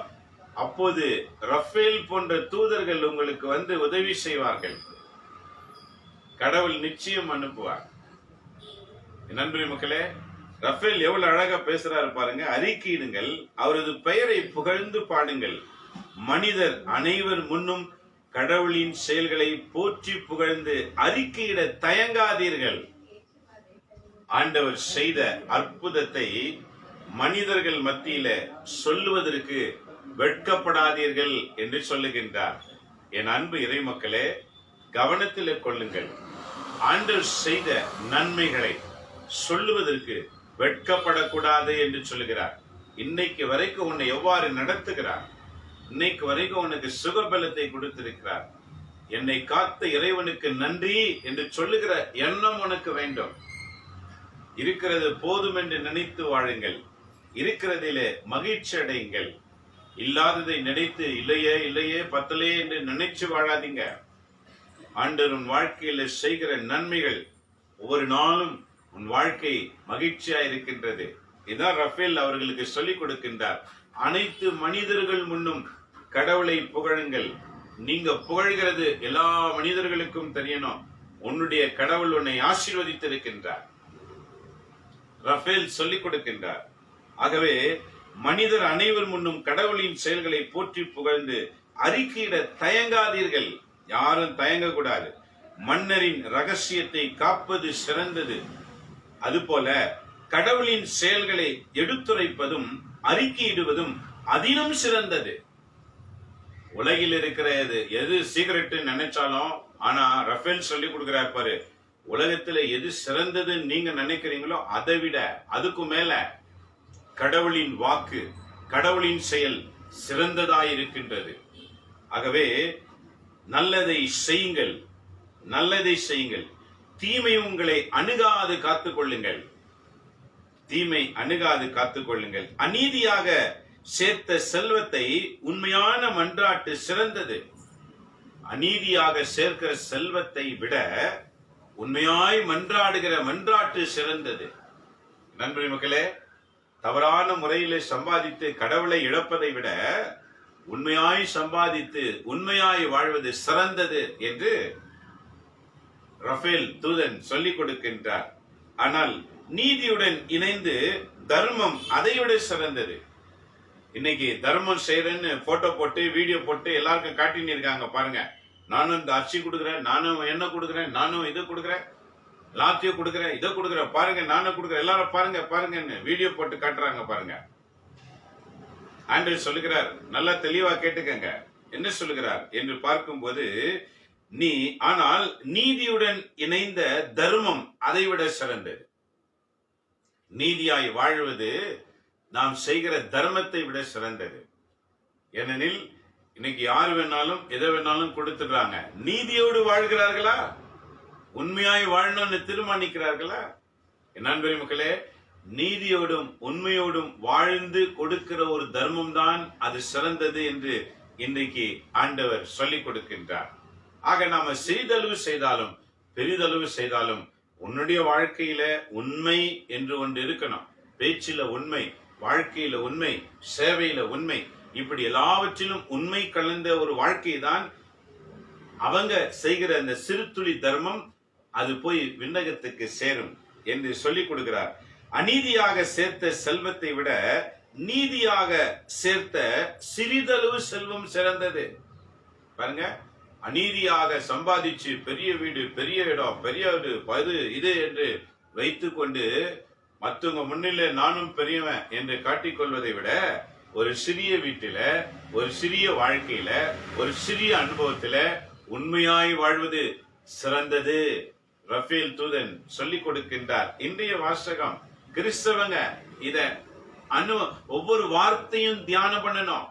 அப்போது ரஃபேல் போன்ற தூதர்கள் உங்களுக்கு வந்து உதவி செய்வார்கள். கடவுள் நிச்சயம் அனுப்புவார். நண்பரே மக்களே, ரஃபேல் எவ்வளவு அழகா பேசுறாரு பாருங்க. அறிக்கையிடுங்கள், அவரது பெயரை புகழ்ந்து பாடுங்கள், மனிதர் அனைவர் முன்னும் கடவுளின் செயல்களை போற்றி புகழ்ந்து அறிக்கையிட தயங்காதீர்கள். ஆண்டவர் செய்த அற்புதத்தை மனிதர்கள் மத்தியில சொல்லுவதற்கு வெட்கப்படாதீர்கள் என்று சொல்லுகின்றார். என் அன்பு இறை மக்களே, கவனத்தில் கொள்ளுங்கள். ஆண்டவர் செய்த நன்மைகளை சொல்லுவதற்கு வெட்கப்படக்கூடாது என்று சொல்லுகிறார். இன்னைக்கு வரைக்கும் உன்னை எவ்வாறு நடத்துகிறார், இன்னைக்கு வரைக்கும் உனக்கு சுகபலத்தை கொடுத்திருக்கிறார், என்னை காத்த இறைவனுக்கு நன்றி என்று சொல்லுகிற எண்ணம் உனக்கு வேண்டும். இருக்கிறது போதும் என்று நினைத்து வாழுங்கள், இருக்கிறதிலே மகிழ்ச்சி அடையுங்கள். இல்லாததை நினைத்து இல்லையே இல்லையே பத்தலையே என்று நினைச்சு வாழாதீங்க. ஆண்டவர் உன் வாழ்க்கையில செய்கிற நன்மைகள் ஒவ்வொரு நாளும் உன் வாழ்க்கை மகிழ்ச்சியா இருக்கின்றது. இதான் ரஃபேல் அவர்களுக்கு சொல்லிக் கொடுக்கின்றார். அனைத்து மனிதர்கள் முன்னும் கடவுளை புகழுங்கள். நீங்க புகழ்கிறது எல்லா மனிதர்களுக்கும் தெரியணும். உன்னுடைய கடவுள் உன்னை ஆசீர்வதித்திருக்கின்றார். ரஃபேல் சொல்லிக் கொடுக்கின்றார். ஆகவே மனிதர் அனைவர் முன்னும் கடவுளின் செயல்களை போற்றி புகழ்ந்து அறிக்கையிட தயங்காதீர்கள். யாரும் தயங்க கூடாது. மன்னரின் ரகசியத்தை காப்பது சிறந்தது. அதுபோல கடவுளின் செயல்களை எடுத்துரைப்பதும் அறிக்கையிடுவதும் அதிலும் சிறந்தது. உலகில் இருக்கிற எது சீக்கிரட் நினைச்சாலும், ஆனா ரஃபேல் சொல்லி கொடுக்கிறார் பாரு, உலகத்துல எது சிறந்தது நீங்க நினைக்கிறீங்களோ அதை விட அதுக்கு மேல கடவுளின் வாக்கு, கடவுளின் செயல் சிறந்ததாயிருக்கின்றது. ஆகவே நல்லதை செய்யுங்கள், நல்லதை செய்யுங்கள், தீமை உங்களை அணுகாது காத்துக் கொள்ளுங்கள். தீமை அணுகாது காத்துக் கொள்ளுங்கள். அநீதியாக சேர்த்த செல்வத்தை உண்மையான மன்றாட்டு சிறந்தது. அநீதியாக சேர்க்கிற செல்வத்தை விட உண்மையாய் மன்றாடுகிற மன்றாட்டு சிறந்தது. நண்பரே மக்களே, தவறான முறையிலே சம்பாதித்து கடவுளை இழப்பதை விட உண்மையாய் சம்பாதித்து உண்மையாய் வாழ்வது சிறந்தது என்று ரஃபேல் தூதன் சொல்லிக் கொடுக்கின்றார். ஆனால் நீதியுடன் இணைந்து தர்மம் அதைவிட சிறந்தது. இன்னைக்கு தர்மம் செய்யறேன்னு போட்டோ போட்டு வீடியோ போட்டு எல்லாருக்கும் காட்டின்னு இருக்காங்க. பாருங்க, நானும் இந்த அரிசி கொடுக்குறேன், நானும் என்ன கொடுக்குறேன், நானும் இதை கொடுக்குறேன், எல்லாத்தையும் கொடுக்குறேன், இதை கொடுக்குறேன், பாருங்க நானும் கொடுக்குறேன், எல்லாரும் பாருங்க பாருங்கன்னு வீடியோ போட்டு காட்டுறாங்க. பாருங்க, ஆண்டவர் சொல்லுகிறார், நல்லா தெளிவா கேட்டுக்கங்க என்ன சொல்லுகிறார் என்று பார்க்கும்போது, ஆனால் நீதியுடன் இணைந்த தர்மம் அதைவிட சிறந்தது. நீதியாய் வாழ்வது நாம் செய்கிற தர்மத்தை விட சிறந்தது. ஏனெனில் இன்னைக்கு யார் வேணாலும் எதை வேணாலும் கொடுத்துடுறாங்க. நீதியோடு வாழ்கிறார்களா? உண்மையாய் வாழணும்னு தீர்மானிக்கிறார்களா? நண்பரே மக்களே, நீதியோடும் உண்மையோடும் வாழ்ந்து கொடுக்கிற ஒரு தர்மம் தான் அது சிறந்தது என்று இன்றைக்கு ஆண்டவர் சொல்லிக் கொடுக்கின்றார். ஆக நாம சிறிதளவு செய்தாலும் பெரிதளவு செய்தாலும் உன்னுடைய வாழ்க்கையில உண்மை என்று ஒன்று இருக்கணும். பேச்சில உண்மை, வாழ்க்கையில உண்மை, சேவையில உண்மை, இப்படி எல்லாவற்றிலும் உண்மை கலந்த ஒரு வாழ்க்கை தான் அவங்க செய்கிற அந்த சிறு துளி தர்மம் அது போய் விண்ணகத்துக்கு சேரும் என்று சொல்லிக் கொடுக்கிறார். அநீதியாக சேர்த்த செல்வத்தை விட நீதியாக சேர்த்த சிறிதளவு செல்வம் சிறந்தது. பாருங்க, அநீதியாக சம்பாதிச்சு பெரிய வீடு, பெரிய இடம், பெரிய இது என்று வைத்துக் கொண்டு மற்றவங்க முன்னிலே நானும் பெரியவன் என்று காட்டிக்கொள்வதை விட ஒரு சிறிய வீட்டில, ஒரு சிறிய வாழ்க்கையில, ஒரு சிறிய அனுபவத்தில உண்மையாய் வாழ்வது சிறந்தது. ரஃபேல் தூதன் சொல்லிக் கொடுக்கின்றார். இன்றைய வாசகம் கிறிஸ்தவங்க இத ஒவ்வொரு வார்த்தையும் தியானம் பண்ணணும்.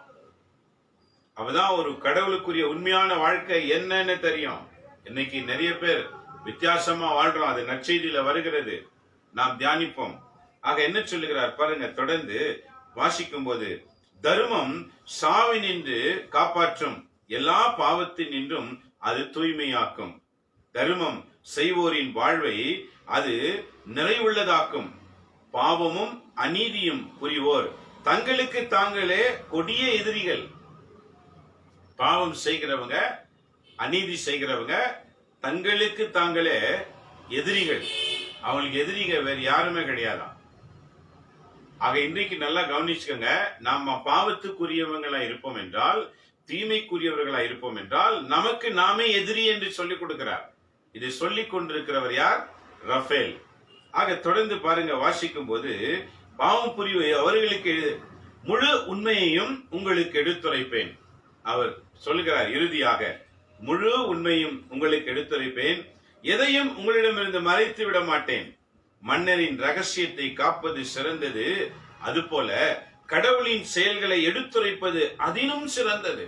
அவதான் ஒரு கடவுளுக்குரிய உண்மையான வாழ்க்கை என்னன்னு தெரியும். இன்னைக்கு நிறைய பேர் வித்தியாசமா வாழ்றோம். அது நற்செய்தியில வருகிறது, நாம் தியானிப்போம். ஆக என்ன சொல்லுகிறார் பாருங்க, தொடர்ந்து வாசிக்கும் போது, தர்மம் சாவினின்று காப்பாற்றும், எல்லா பாவத்தினின்றும் அது தூய்மையாக்கும். தர்மம் செய்வோரின் வாழ்வை அது நிறைவுள்ளதாக்கும். பாவமும் அநீதியும் புரிவோர் தங்களுக்கு தாங்களே கொடிய எதிரிகள். பாவம் செய்கிறவங்க, அநீதி செய்கிறவங்க தங்களுக்கு தாங்களே எதிரிகள். அவங்களுக்கு எதிரிக வேற யாருமே கிடையாதான். ஆக இன்றைக்கு நல்லா கவனிச்சுக்கோங்க, நாம பாவத்துக்குரியவங்களா இருப்போம் என்றால், தீமைக்குரியவர்களா இருப்போம் என்றால் நமக்கு நாமே எதிரி என்று சொல்லிக் கொடுக்கிறார். இதை சொல்லிக் கொண்டிருக்கிறவர் யார்? ரஃபேல். ஆக தொடர்ந்து பாருங்க, வாசிக்கும் போது, பாவம் புரிய அவர்களுக்கு முழு உண்மையையும் உங்களுக்கு எடுத்துரைப்பேன். அவர் சொல்லுகிறார் இறுதியாக, முழு உண்மையும் உங்களுக்கு எடுத்துரைப்பேன், எதையும் உங்களிடமிருந்து மறைத்து விட மாட்டேன். மன்னரின் ரகசியத்தை காப்பது சிறந்தது, அதுபோல கடவுளின் செயல்களை எடுத்துரைப்பது அதிலும் சிறந்தது.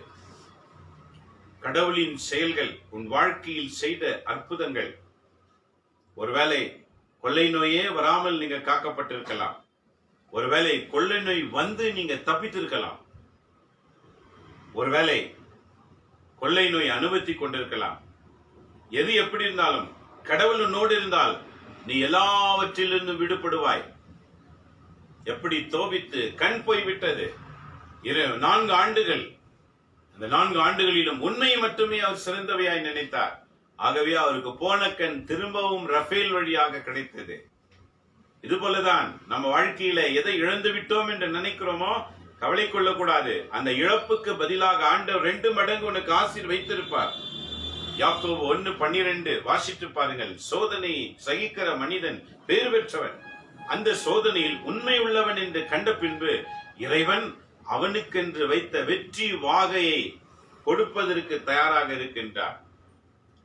கடவுளின் செயல்கள், உன் வாழ்க்கையில் செய்த அற்புதங்கள். ஒருவேளை கொள்ளை நோயே வராமல் நீங்க காக்கப்பட்டிருக்கலாம், ஒருவேளை கொள்ளை நோய் வந்து நீங்க தப்பித்திருக்கலாம், ஒருவேளை கொள்ளை நோய் அனுபவித்துக் கொண்டிருக்கலாம். எது எப்படி இருந்தாலும் கடவுள் உன்னோடு இருந்தால் நீ எல்லாவற்றிலிருந்து விடுபடுவாய். எப்படி தோபித்து கண் போய்விட்டது 4 ஆண்டுகள், அந்த 4 ஆண்டுகளிலும் உண்மையை மட்டுமே அவர் சிறந்தவையாய் நினைத்தார். ஆகவே அவருக்கு போன கண் திரும்பவும் ரஃபேல் வழியாக கிடைத்தது. இது போலதான் நம்ம வாழ்க்கையில எதை இழந்து விட்டோம் என்று நினைக்கிறோமோ கவலை கொள்ளக்கூடாது. அந்த இழப்புக்கு பதிலாக ஆண்டவர் 2 மடங்கு உனக்கு ஆசீர் வைத்திருப்பார். யாக்கோபு 1:12 வாசித்து பாருங்கள். சோதனை சகிக்கிற மனிதன் பேர் பெற்றவன், அந்த சோதனையில் உண்மை உள்ளவன் என்று கண்ட பின்பு இறைவன் அவனுக்கென்று வைத்த வெற்றி வாகையை கொடுப்பதற்கு தயாராக இருக்கின்றார்.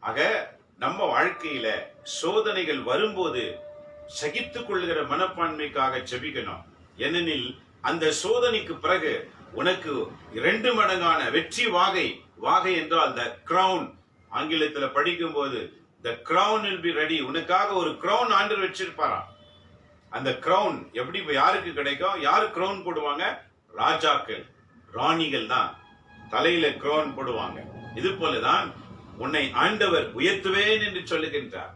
ஆக நம்ம வாழ்க்கையில சோதனைகள் வரும்போது சகித்துக் கொள்கிற மனப்பான்மைக்காக செபிக்கணும். ஏனெனில் அந்த சோதனைக்கு பிறகு உனக்கு 2 மடங்கான வெற்றி வாகை, வாகை என்றால் த கிரவுன், ஆங்கிலத்தில் படிக்கும் போது the crown will be ready. உனக்காக ஒரு crown ஆண்டவர் வச்சிருப்பாராம். அந்த crown எப்படி யாருக்கு கிடைக்கும்? யாரு crown போடுவாங்க? ராஜாக்கள், ராணிகள் தான் தலையில crown போடுவாங்க. இது போலதான் உன்னை ஆண்டவர் உயர்த்துவேன் என்று சொல்லுகின்றார்.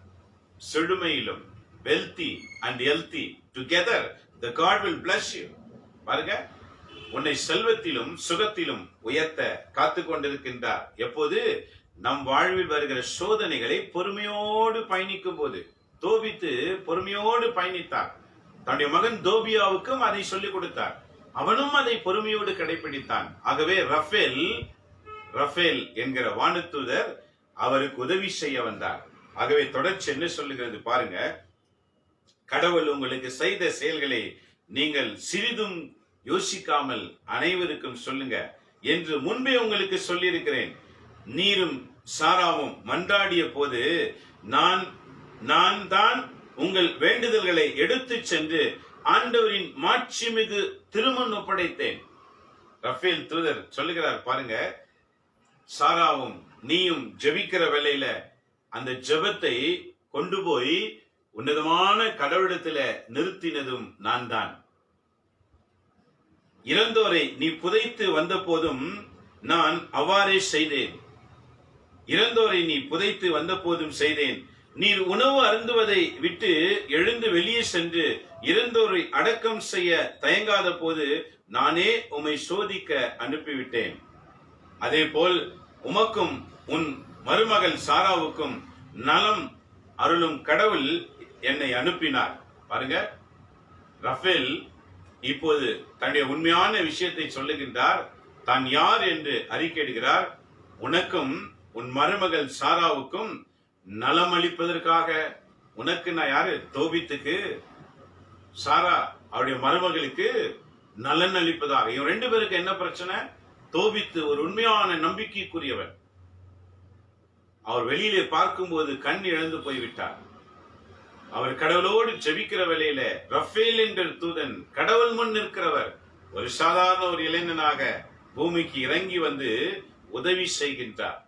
செழுமையிலும் wealthy and healthy together the God will bless you. பாருங்க, உன்னை செல்வத்திலும் சுகத்திலும் உயர்த்த காத்து கொண்டிருக்கின்றார். எப்போது? நம் வாழ்வில் வருகிற சோதனைகளை பொறுமையோடு பயணிக்கும் போது. தோபித்து பொறுமையோடு பயணித்தார். தன்னுடைய மகன் தோபியாவுக்கும் அதை சொல்லிக் கொடுத்தார். அவனும் அதை பொறுமையோடு கடைபிடித்தான். ஆகவே ரஃபேல் என்கிற வானதூதர் அவருக்கு உதவி செய்ய வந்தார். ஆகவே தொடர்ச்சி என்ன சொல்லுகிறது பாருங்க. கடவுள் உங்களுக்கு செய்த செயல்களை நீங்கள் சிறிதும் யோசிக்காமல் அனைவருக்கும் சொல்லுங்க என்று முன்பே உங்களுக்கு சொல்லியிருக்கிறேன். நீரும் சாராவும் மன்றாடிய போது நான் தான் உங்கள் வேண்டுதல்களை எடுத்து சென்று ஆண்டவரின் மாட்சிமிகு திருமுன் ஒப்படைத்தேன். ரஃபேல் தூதர் சொல்லுகிறார் பாருங்க, சாராவும் நீயும் ஜெபிக்கிற வேளையில அந்த ஜெபத்தை கொண்டு போய் உன்னதமான கடவுளிடத்துல நிறுத்தினதும் நான் தான். இறந்தோரை நீ புதைத்து வந்த போதும் நான் அவ்வாறே செய்தேன். இறந்தோரை நீ புதைத்து வந்த போதும் செய்தேன். நீர் உணவு அருந்துவதை விட்டு எழுந்து வெளியே சென்று இறந்தோரை அடக்கம் செய்ய தயங்காத போது நானே உம்மை சோதிக்க அனுப்பிவிட்டேன். அதே போல் உமக்கும் உன் மருமகள் சாராவுக்கும் நலம் அருளும் கடவுள் என்னை அனுப்பினார். பாருங்க, ரஃபேல் இப்போது தன்னுடைய உண்மையான விஷயத்தை சொல்லுகின்றார். தான் யார் என்று அறிக்கையிடுகிறார். உனக்கும் உன் மருமகள் சாராவுக்கும் நலம் அளிப்பதற்காக. உனக்கு நான் யாரு? தோபித்துக்கு. சாரா அவருடைய மருமகளுக்கு நலன் அளிப்பதாக. இவன் ரெண்டு பேருக்கு என்ன பிரச்சனை? தோபித்து ஒரு உண்மையான நம்பிக்கைக்குரியவர். அவர் வெளியிலே பார்க்கும்போது கண் இழந்து போய்விட்டார். அவர் கடவுளோடு ஜெபிக்கிற வேளையில ரஃபேல் என்ற தூதன் கடவுள் முன் நிற்கிறவர் ஒரு சாதாரண ஒரு இளைஞனாக பூமிக்கு இறங்கி வந்து உதவி செய்கின்றார்.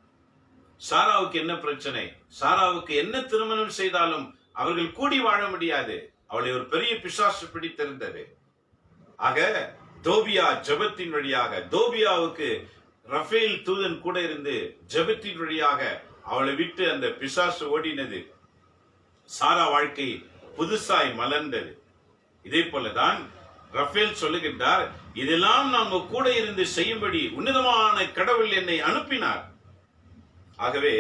சாராவுக்கு என்ன பிரச்சனை? சாராவுக்கு என்ன திருமணம் செய்தாலும் அவர்கள் கூடி வாழ முடியாது. அவளை ஒரு பெரிய பிசாசு பிடித்திருந்தது. ஆக தோபியா ஜெபத்தின் வழியாக, தோபியாவுக்கு ரஃபேல் தூதன் கூட இருந்து ஜெபத்தின் வழியாக அவளை விட்டு அந்த பிசாசு ஓடினது. சாரா வாழ்க்கை புதுசாய் மலர்ந்தது. இதே போலதான் ரஃபேல் சொல்லுகின்றார், இதெல்லாம் நாம கூட இருந்து செய்யும்படி உன்னதமான கடவுள் என்னை அனுப்பினார். ஆகவே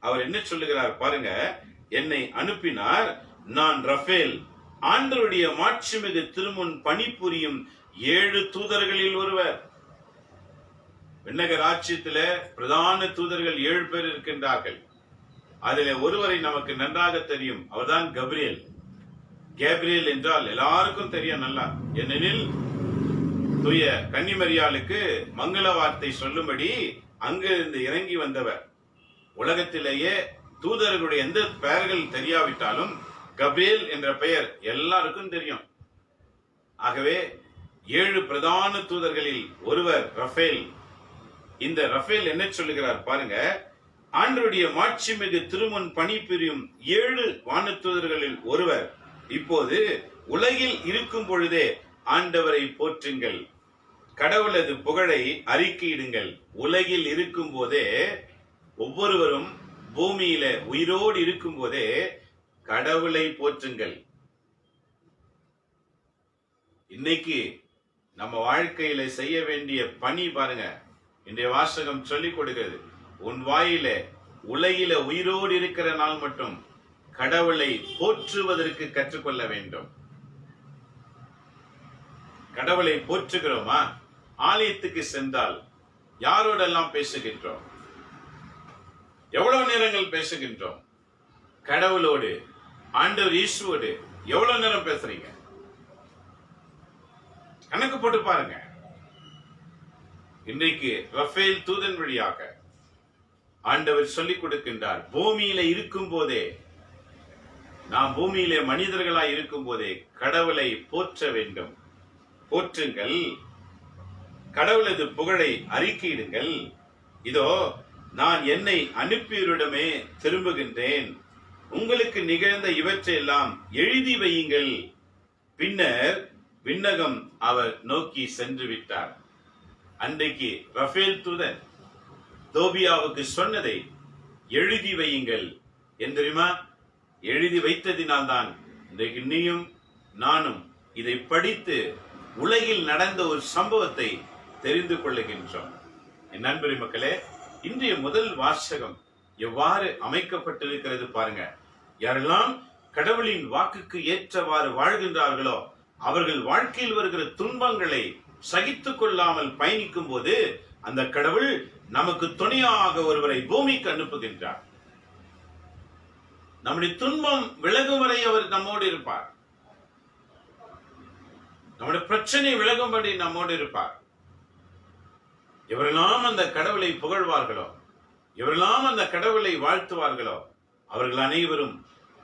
அவர் என்ன சொல்லுகிறார் பாருங்க, என்னை அனுப்பினார். நான் ரஃபேல், ஆண்டவருடைய மாட்சிமிகு திருமுன் பணிபுரியும் 7 தூதர்களில் ஒருவர். விண்ணக ராஜ்யத்தில பிரதான தூதர்கள் 7 பேர் இருக்கின்றார்கள். அதில் ஒருவரை நமக்கு நன்றாக தெரியும். அவர்தான் கப்ரியேல். கேப்ரியேல் என்றால் எல்லாருக்கும் தெரியும் நல்லா. ஏனெனில் தூய கன்னிமரியாளுக்கு மங்கள வார்த்தை சொல்லும்படி அங்கிருந்து இறங்கி வந்தவர். உலகத்திலேயே தூதர்களுடைய எந்த பெயர்கள் தெரியாவிட்டாலும் கப்ரியேல் என்ற பெயர் எல்லாருக்கும் தெரியும். ஆகவே 7 பிரதான தூதர்களில் ஒருவர் ரஃபேல். இந்த ரஃபேல் என்ன சொல்லுகிறார் பாருங்க, ஆண்டவருடைய மாட்சிமிகு திருமுன் பணிபுரியும் 7 வானதூதர்களில் ஒருவர். இப்போது உலகில் இருக்கும் பொழுதே ஆண்டவரை போற்றுங்கள், கடவுளது புகழை அறிக்கையிடுங்கள். உலகில் இருக்கும் போதே, ஒவ்வொருவரும் பூமியில உயிரோடு இருக்கும் போதே கடவுளை போற்றுங்கள். இன்னைக்கு நம்ம வாழ்க்கையில செய்ய வேண்டிய பணி பாருங்க, இன்றைய வாசகம் சொல்லிக் கொடுக்கிறது. உன் வாயில உலகில உயிரோடு இருக்கிற நாள் மட்டும் கடவுளை போற்றுவதற்கு கற்றுக்கொள்ள வேண்டும். கடவுளை போற்றுகிறோமா? ஆலயத்துக்கு சென்றால் யாரோடெல்லாம் பேசுகின்றோம்? எவ்வளவு நேரங்கள் பேசுகின்றோம்? கடவுளோடு, ஆண்டவர் இயேசுவோடு எவ்வளவு நேரம் பேசுறீங்க? கணக்கு போட்டு பாருங்க. இன்றைக்கு ரஃபேல் தூதன் வழியாக ஆண்டவர் சொல்லிக் கொடுக்கின்றார், பூமியில இருக்கும் போதே, நாம் பூமியிலே மனிதர்களாய் இருக்கும் போதே கடவுளை போற்ற வேண்டும். போற்றுங்கள், கடவுளது புகழை அறிக்கையிடுங்கள். இதோ நான் என்னை அனுப்பியவரிடமே திரும்புகின்றேன். உங்களுக்கு நிகழ்ந்த இவற்றையெல்லாம் எழுதி வையுங்கள். பின்னர் விண்ணகம் அவர் நோக்கி சென்று விட்டார். அன்றைக்கு ரஃபேல் தூதன் தோபியாவுக்கு சொன்னதை எழுதி வையுங்கள் என்று தெரியுமா? எழுதி வைத்ததினால்தான் இன்றைக்கு நீயும் நானும் இதை படித்து உலகில் நடந்த ஒரு சம்பவத்தை தெரிந்து கொள்ளுகின்றோம். என் நண்பரி மக்களே, இன்றைய முதல் வாசகம் எவ்வாறு அமைக்கப்பட்டிருக்கிறது பாருங்க. யாரெல்லாம் கடவுளின் வாக்குக்கு ஏற்றவாறு வாழ்கின்றார்களோ அவர்கள் வாழ்க்கையில் வருகிற துன்பங்களை சகித்துக் கொள்ளாமல் பயணிக்கும் போது அந்த கடவுள் நமக்கு துணையாக ஒருவரை பூமிக்கு அனுப்புகின்றார். நம்முடைய துன்பம் விலகும் வரை அவர் நம்மோடு இருப்பார். நம்முடைய பிரச்சனை விலகும்படி நம்மோடு இருப்பார். எவரெல்லாம் அந்த கடவுளை புகழ்வார்களோ, எவரெல்லாம் அந்த கடவுளை வாழ்த்துவார்களோ அவர்கள் அனைவரும்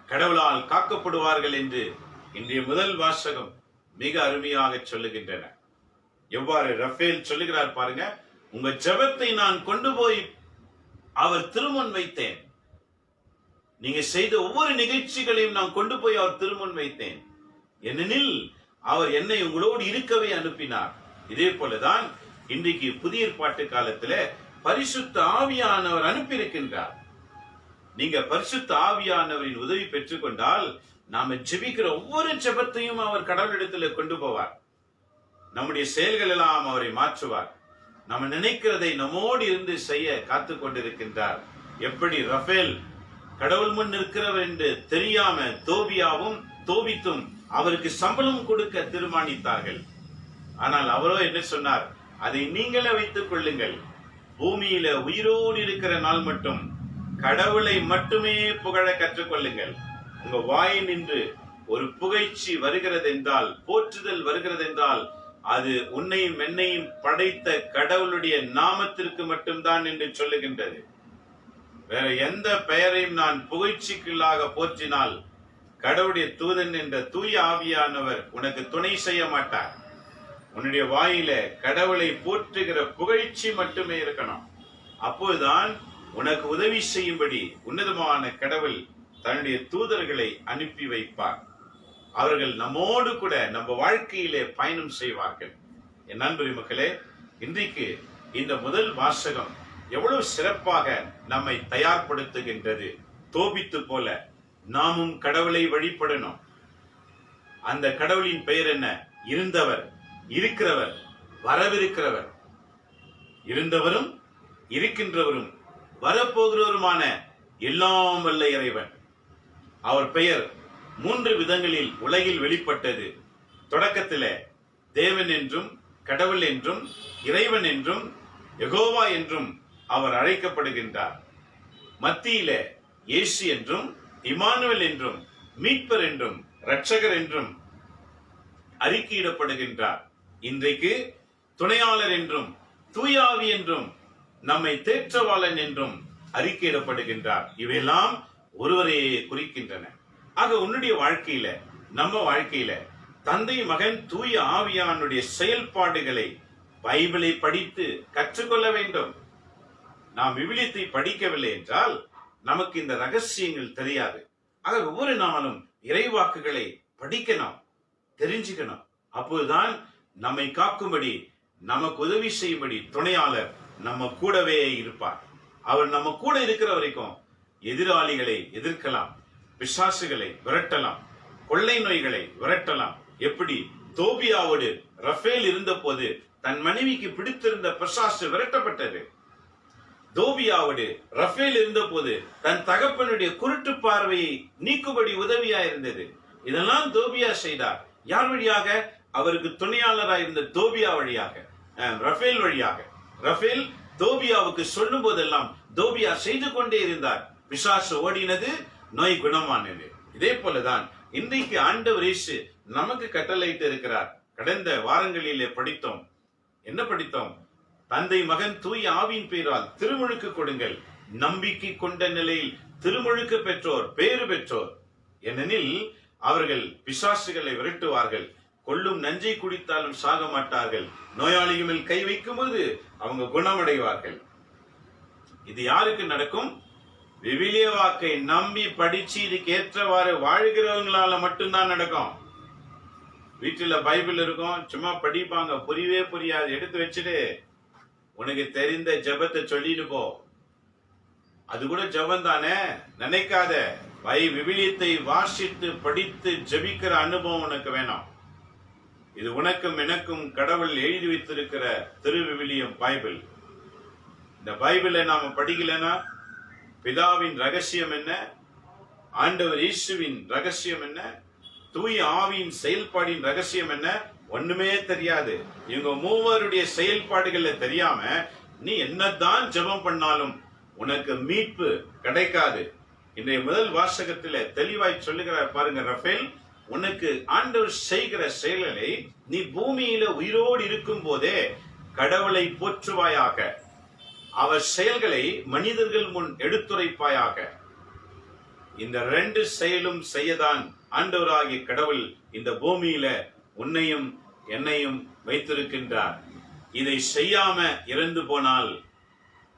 கடவுளால் காக்கப்படுவார்கள் என்று இன்றைய முதல் வாசகம் மிக அருமையாக சொல்லுகின்றன. எவ்வாறு ரஃபேல் சொல்லுகிறார் பாருங்க. உங்க ஜெபத்தை நான் கொண்டு போய் அவர் திருமுன் வைத்தேன். நீங்க செய்த ஒவ்வொரு நிகழ்ச்சிகளையும் நான் கொண்டு போய் அவர் திருமுன் வைத்தேன். ஏனெனில் அவர் என்னை உங்களோடு இருக்கவே அனுப்பினார். இதே போலதான் இன்றைக்கு புதிய ஏற்பாட்டு காலத்துல பரிசுத்த ஆவியானவர் அனுப்பியிருக்கின்றார். நீங்க பரிசுத்த ஆவியானவரின் உதவி பெற்றுக்கொண்டால் நாம ஜெபிக்கிற ஒவ்வொரு ஜெபத்தையும் அவர் கடவுளிடத்துல கொண்டு போவார். நம்முடைய செயல்கள் எல்லாம் அவரை மாற்றுவார். நம்ம நினைக்கிறதை நம்மோடு இருந்து செய்ய காத்து கொண்டிருக்கின்றார். எப்படி ரஃபேல் கடவுள் முன் இருக்கிறவர் என்று தெரியாம தோபியாவும் தோபித்தும் அவருக்கு சம்பளம் கொடுக்க தீர்மானித்தார்கள். ஆனால் அவரோ என்ன சொன்னார்? அதை நீங்களே வைத்துக் கொள்ளுங்கள். பூமியில உயிரோடு இருக்கிற நாள் மட்டும் கடவுளை மட்டுமே புகழ கற்றுக்கொள்ளுங்கள். உங்க வாய் நின்று ஒரு புகழ்ச்சி வருகிறது என்றால், போற்றுதல் வருகிறது என்றால், அது உன்னையும் என்னையும் படைத்த கடவுளுடைய நாமத்திற்கு மட்டும்தான் என்று சொல்லுகின்றது. வேற எந்த பெயரையும் நான் புகழ்ச்சிக்குள்ளாக போற்றினால் கடவுளுடைய தூதன் என்ற தூய ஆவியானவர் உனக்கு துணை செய்ய மாட்டார். உன்னுடைய வாயில கடவுளை போற்றுகிற புகழ்ச்சி மட்டுமே இருக்கணும். அப்போதுதான் உனக்கு உதவி செய்யும்படி உன்னதமான கடவுள் தன்னுடைய தூதர்களை அனுப்பி வைப்பார். அவர்கள் நம்மோடு கூட நம்ம வாழ்க்கையிலே பயணம் செய்வார்கள். என் நண்பரி மக்களே, இன்றைக்கு இந்த முதல் வாசகம் எவ்வளவு சிறப்பாக நம்மை தயார்படுத்துகின்றது. தோபித்து போல நாமும் கடவுளை வழிபடணும். அந்த கடவுளின் பெயர் என்ன? இருந்தவர், இருக்கிறவர், வரவிருக்கிறவர். இருந்தவரும் இருக்கின்றவரும் வரப்போகிறவருமான எல்லாம் வல்ல இறைவன். அவர் பெயர் 3 விதங்களில் உலகில் வெளிப்பட்டது. தொடக்கத்திலே தேவன் என்றும், கடவுள் என்றும், இறைவன் என்றும், யெகோவா என்றும் அவர் அழைக்கப்படுகின்றார். மத்தியில இயேசு என்றும், இமானுவேல் என்றும், மீட்பர் என்றும், இரட்சகர் என்றும் அறிக்கையிடப்படுகின்றார். இன்றைக்கு துணையாளர் என்றும், தூயாவி என்றும், நம்மை தேற்றவாளன் என்றும் அறிக்கையிடப்படுகின்றார். இவையெல்லாம் ஒருவரையே குறிக்கின்றன. ஆக உன்னுடைய வாழ்க்கையில, நம்ம வாழ்க்கையில தந்தை, மகன், தூய ஆவியானுடைய செயல்பாடுகளை பைபிளை படித்து கற்றுக்கொள்ள வேண்டும். நாம் விவிலியத்தை படிக்கவில்லை என்றால் நமக்கு இந்த ரகசியங்கள் தெரியாது. ஆக ஒவ்வொரு நாளும் இறைவாக்குகளை படிக்கணும், தெரிஞ்சுக்கணும். அப்போதுதான் நம்மை காக்கும்படி, நமக்கு உதவி செய்யும்படி துணையாளர் நம்ம கூடவே இருப்பார். அவர் நம்ம கூட இருக்கிற வரைக்கும் எதிராளிகளை எதிர்க்கலாம், பிசாசுகளை விரட்டலாம், கொள்ளை நோய்களை விரட்டலாம். எப்படி தோபியாவோடு ரஃபேல் இருந்த போது தன் மனைவிக்கு பிடித்திருந்த பிசாசு விரட்டப்பட்டது. தோபியாவோடு ரஃபேல் இருந்த போது தன் தகப்பனுடைய குருட்டு பார்வையை நீக்கும்படி உதவியா இருந்தது. இதெல்லாம் தோபியா செய்தார். யார் வழியாக? அவருக்கு துணையாளராக இருந்த தோபியா வழியாக, ரஃபேல் வழியாக. ரஃபேல் தோபியாவுக்கு சொல்லும் போதெல்லாம் தோபியா செய்து கொண்டே இருந்தார். பிசாசு ஓடினது, நோய் குணமானது. இதே போலதான் இன்றைக்கு ஆண்டவர் இயேசு நமக்கு கட்டளையிட்டு இருக்கிறார். கடந்த வாரங்களிலே படித்தோம். என்ன படித்தோம்? தந்தை, மகன், தூய ஆவியின் பெயரால் திருமுழுக்கு கொடுங்கள். நம்பிக்கை கொண்ட நிலையில் திருமுழுக்கு பெற்றோர் பேறு பெற்றோர். ஏனெனில் அவர்கள் பிசாசுகளை விரட்டுவார்கள். கொள்ளும் நஞ்சை குடித்தாலும் சாக மாட்டார்கள். நோயாளிகள் மேல் கை வைக்கும் போது அவங்க குணமடைவார்கள். இது யாருக்கு நடக்கும்? விவிலிய வாக்கை நம்பி படிச்சு இதுக்கு ஏற்றவாறு வாழ்கிறவங்களால மட்டும்தான் நடக்கும். வீட்டுல பைபிள் இருக்கும், சும்மா படிப்பாங்க, புரியவே புரியாது, எடுத்து வச்சுட்டு உனக்கு தெரிந்த ஜெபத்தை சொல்லிட்டு போ. அது கூட ஜெபம் தானே நினைக்காத. விவிலியத்தை வாசித்து படித்து ஜெபிக்கிற அனுபவம் உனக்கு வேணும். இது உனக்கும் எனக்கும் கடவுள் எழுதி வைத்திருக்கிற திருவிவிலியம் பைபிள். இந்த பைபிளை நாம படிக்கலன்னா பிதாவின் ரகசியம் என்ன, ஆண்டவர் இயேசுவின் ரகசியம் என்ன, தூய ஆவியின் செயல்பாடின் ரகசியம் என்ன, ஒண்ணுமே தெரியாது. இவங்க மூவருடைய செயல்பாடுகள்ல தெரியாம நீ என்னதான் ஜெபம் பண்ணாலும் உனக்கு மீட்பு கிடைக்காது. இன்றைய முதல் வாசகத்துல தெளிவாய் சொல்லுகிறார் பாருங்க. ரஃபேல், உனக்கு ஆண்டவர் செய்கிற செயல்களை நீ பூமியில உயிரோடு இருக்கும் போதே கடவுளை போற்றுவாயாக, அவர் செயல்களை மனிதர்கள் முன் எடுத்துரைப்பாயாக. இந்த ரெண்டு செயலும் செய்யதான் ஆண்டவராகிய கடவுள் இந்த பூமியில உன்னையும் என்னையும் வைத்திருக்கின்றார். இதை செய்யாம இறந்து போனால்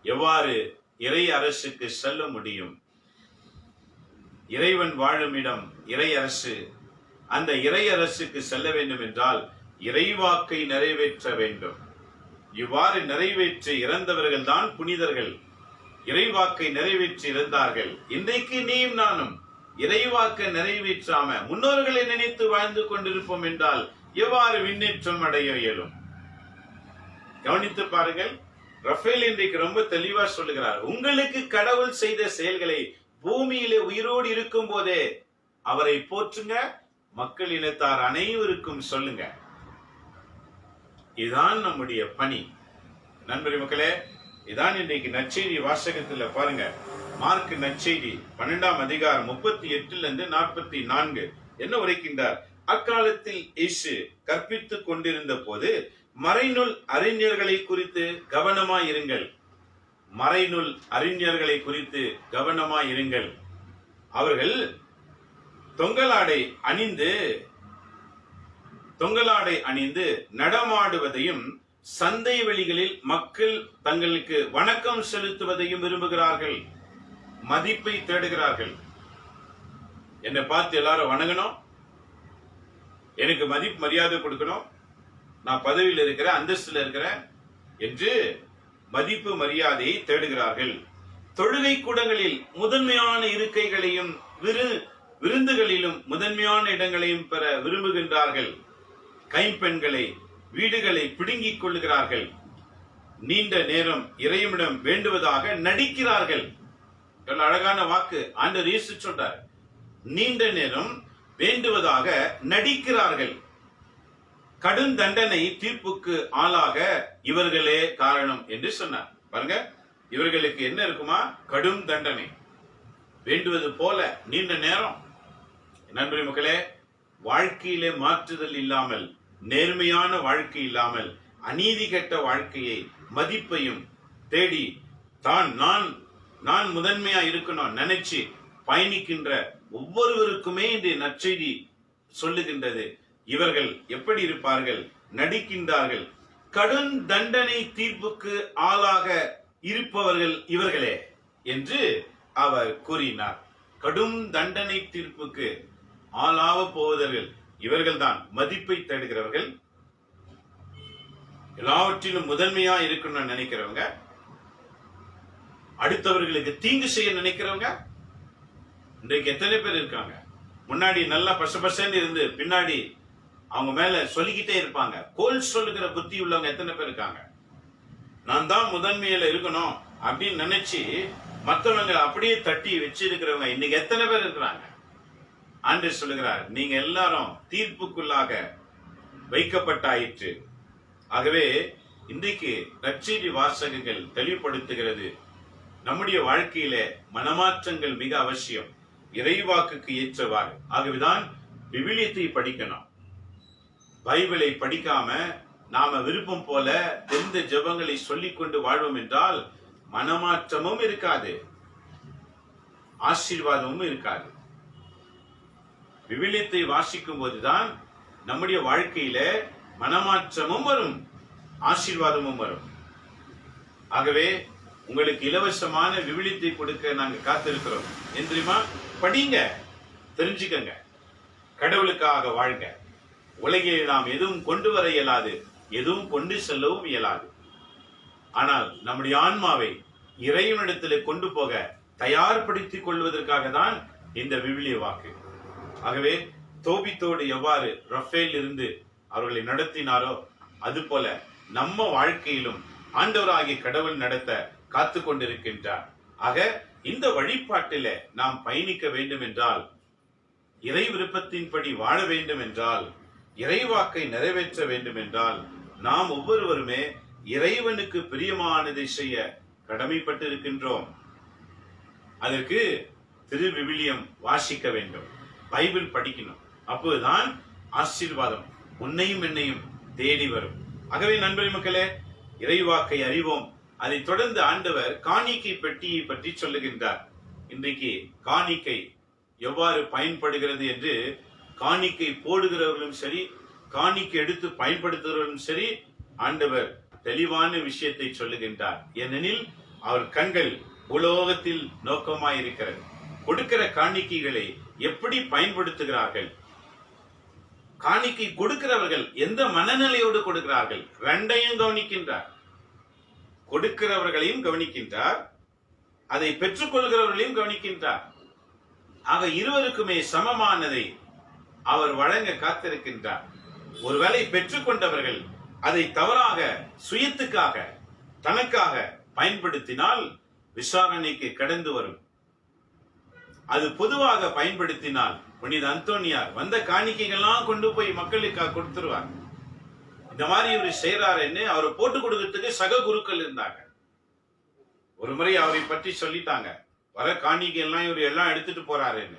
எவ்வாறு இறை அரசுக்கு செல்ல முடியும்? இறைவன் வாழும் இடம் இறை அரசு. அந்த இறை அரசுக்கு செல்ல வேண்டும் என்றால் இறைவாக்கை நிறைவேற்ற வேண்டும். இவ்வாறு நிறைவேற்றி இறந்தவர்கள் தான் புனிதர்கள். இறைவாக்கை நிறைவேற்றி இறந்தார்கள். இன்றைக்கு நீயும் நானும் இறைவாக்கை நிறைவேற்றாம முன்னோர்களை நினைத்து வாழ்ந்து கொண்டிருப்போம் என்றால் எவ்வாறு விண்ணேற்றம் அடைய இயலும்? கவனித்து பாருங்கள். ரஃபேல் இன்றைக்கு ரொம்ப தெளிவா சொல்லுகிறார். உங்களுக்கு கடவுள் செய்த செயல்களை பூமியிலே உயிரோடு இருக்கும் போதே அவரை போற்றுங்க, மக்கள் இனத்தார் அனைவருக்கும் சொல்லுங்க. இதுதான் நம்முடைய பணி. நண்பரே மக்களே, இதான் இன்றைக்கு நற்செய்தி வாசகத்துல பாருங்க. மார்க் நற்செய்தி 12ஆம் அதிகாரம் 38 44 என்ன உரைக்கின்றார்? அக்காலத்தில் இயேசு கற்பித்துக் கொண்டிருந்த போது மறைநூல் அறிஞர்களை குறித்து கவனமாயிருங்கள். மறைநூல் அறிஞர்களை குறித்து கவனமாயிருங்கள். அவர்கள் தொங்கலாடை அணிந்து நடமாடுவதையும் சந்தை வெளிகளில் மக்கள் தங்களுக்கு வணக்கம் செலுத்துவதையும் விரும்புகிறார்கள். மதிப்பை தேடுகிறார்கள். என்னை பார்த்து எல்லாரும் வணங்கணும், எனக்கு மதிப்பு மரியாதை கொடுக்கணும், நான் பதவியில் இருக்கிறேன், அந்தஸ்துல இருக்கிறேன் என்று மதிப்பு மரியாதையை தேடுகிறார்கள். தொழுகை கூடங்களில் முதன்மையான இருக்கைகளையும் விருந்துகளிலும் முதன்மையான இடங்களையும் பெற விரும்புகின்றார்கள். கைம்பெண்களை வீடுகளை பிடுங்கிக் கொள்ளுகிறார்கள். நீண்ட நேரம் இறைவனிடம் வேண்டுவதாக நடிக்கிறார்கள். அழகான வாக்கு ஆண்டவர் இயேசு சொல்றார். நீண்ட நேரம் வேண்டுவதாக நடிக்கிறார்கள். கடும் தண்டனை தீர்ப்புக்கு ஆளாக இவர்களே காரணம் என்று சொன்னார். பாருங்க, இவர்களுக்கு என்ன இருக்குமா? கடும் தண்டனை. வேண்டுவது போல நீண்ட நேரம். நண்பரே மக்களே, வாழ்க்கையிலே மாற்றுதல் இல்லாமல், நேர்மையான வாழ்க்கை இல்லாமல், அநீதி கெட்ட வாழ்க்கையை மதிப்பையும் தேடி நான் முதன்மையா இருக்கணும் நினைச்சு பயணிக்கின்ற ஒவ்வொருவருக்குமே இந்த நற்செய்தி சொல்லுகின்றது. இவர்கள் எப்படி இருப்பார்கள்? நடிக்கின்றார்கள். கடும் தண்டனை தீர்ப்புக்கு ஆளாக இருப்பவர்கள் இவர்களே என்று அவர் கூறினார். கடும் தண்டனை தீர்ப்புக்கு ஆளாக போவதர்கள் இவர்கள்தான். மதிப்பை தேடுகிறவர்கள், எல்லாவற்றிலும் முதன்மையா இருக்கணும்னு நினைக்கிறவங்க, அடுத்தவர்களுக்கு தீங்கு செய்ய நினைக்கிறவங்க. இன்றைக்கு எத்தனை பேர் இருக்காங்க? முன்னாடி நல்லா பசபசன்னு இருந்து பின்னாடி அவங்க மேல சொல்லிக்கிட்டே இருப்பாங்க. கோல் சொல்லுகிற புத்தி உள்ளவங்க எத்தனை பேர் இருக்காங்க? நான் தான் முதன்மையில இருக்கணும் அப்படின்னு நினைச்சு மற்றவங்க அப்படியே தட்டி வச்சிருக்கிறவங்க இன்னைக்கு எத்தனை பேர் இருக்கிறாங்க? ஆண்டவர் சொல்லுகிறார், நீங்க எல்லாரும் தீர்ப்புக்குள்ளாக வைக்கப்பட்டாயிற்று. ஆகவே இன்றைக்கு நற்செய்தி வாசகங்கள் தெளிவுபடுத்துகிறது. நம்முடைய வாழ்க்கையில மனமாற்றங்கள் மிக அவசியம், இறைவாக்குக்கு ஏற்றவாறு. ஆகவேதான் விவிலியத்தை படிக்கணும். பைபிளை படிக்காம நாம விருப்பம் போல தெரிந்த ஜெபங்களை சொல்லிக் கொண்டு வாழ்வோம் என்றால் மனமாற்றமும் இருக்காது, ஆசீர்வாதமும் இருக்காது. விவிலியத்தை வாசிக்கும் போதுதான் நம்முடைய வாழ்க்கையில மனமாற்றமும் வரும், ஆசீர்வாதமும் வரும். ஆகவே உங்களுக்கு இலவசமான விவிலியத்தை கொடுக்க நாங்க காத்திருக்கிறோம். ஏன் தெரியுமா? படிங்க, தெரிஞ்சுக்கங்க, கடவுளுக்காக வாழ்ங்க. உலகில் நாம் எதுவும் கொண்டு வர இயலாது, எதுவும் கொண்டு செல்லவும் இயலாது. ஆனால் நம்முடைய ஆன்மாவை இறைவனிடத்தில் கொண்டு போக தயார்படுத்திக் கொள்வதற்காக தான் இந்த விவிலிய வாக்கு. ஆகவே தோபித்தோடு எவ்வாறு ரஃபேல் இருந்து அவர்களை நடத்தினாரோ அதுபோல நம்ம வாழ்க்கையிலும் ஆண்டவராகிய கடவுள் நடத்த காத்து கொண்டிருக்கின்றார். ஆக இந்த வழிபாட்டில நாம் பயணிக்க வேண்டும் என்றால், இறை விருப்பத்தின்படி வாழ வேண்டும் என்றால், இறைவாக்கை நிறைவேற்ற வேண்டும் என்றால், நாம் ஒவ்வொருவருமே இறைவனுக்கு பிரியமானதை செய்ய கடமைப்பட்டு இருக்கின்றோம். அதற்கு திரு விவிலியம் வாசிக்க வேண்டும், பைபிள் படிக்கணும். அப்போதுதான் ஆசீர்வாதம் உன்னையும் என்னையும் தேடி வரும். ஆகவே நண்பர் மக்களே, இறைவாக்கை அறிவோம். அதை தொடர்ந்து ஆண்டவர் காணிக்கை பெட்டியை பற்றி சொல்லுகின்றார். இன்றைக்கு காணிக்கை எவ்வாறு பயன்படுகிறது என்று காணிக்கை போடுகிறவர்களும் சரி, காணிக்கை எடுத்து பயன்படுத்துகிறவர்களும் சரி, ஆண்டவர் தெளிவான விஷயத்தை சொல்லுகின்றார். ஏனெனில் அவர் கண்கள் உலோகத்தில் நோக்கமாயிருக்கிறது. கொடுக்கிற காணிக்கைகளை எப்படி பயன்படுத்துகிறார்கள், காணிக்கை கொடுக்கிறவர்கள் எந்த மனநிலையோடு கொடுக்கிறார்கள், ரெண்டையும் கவனிக்கின்றார். கொடுக்கிறவர்களையும் கவனிக்கின்றார், அதை பெற்றுக்கொள்கிறவர்களையும் கவனிக்கின்றார். ஆக இருவருக்குமே சமமானதை அவர் வழங்க காத்திருக்கின்றார். ஒருவேளை பெற்றுக்கொண்டவர்கள் அதை தவறாக சுயத்துக்காக தனக்காக பயன்படுத்தினால் விசாரணைக்கு கடந்து வரும். அது பொதுவாக பயன்படுத்தினால் புனித அந்தோனியார் வந்த காணிக்கைகள்லாம் கொண்டு போய் மக்களுக்காக கொடுத்துருவார். இந்த மாதிரி இவர் செய்யறாருன்னு அவரை போட்டு கொடுக்கறதுக்கு சக குருக்கள் இருந்தாங்க. ஒரு முறை அவரை பற்றி சொல்லிட்டாங்க, வர காணிக்கை எல்லாம் இவர் எல்லாம் எடுத்துட்டு போறாருன்னு.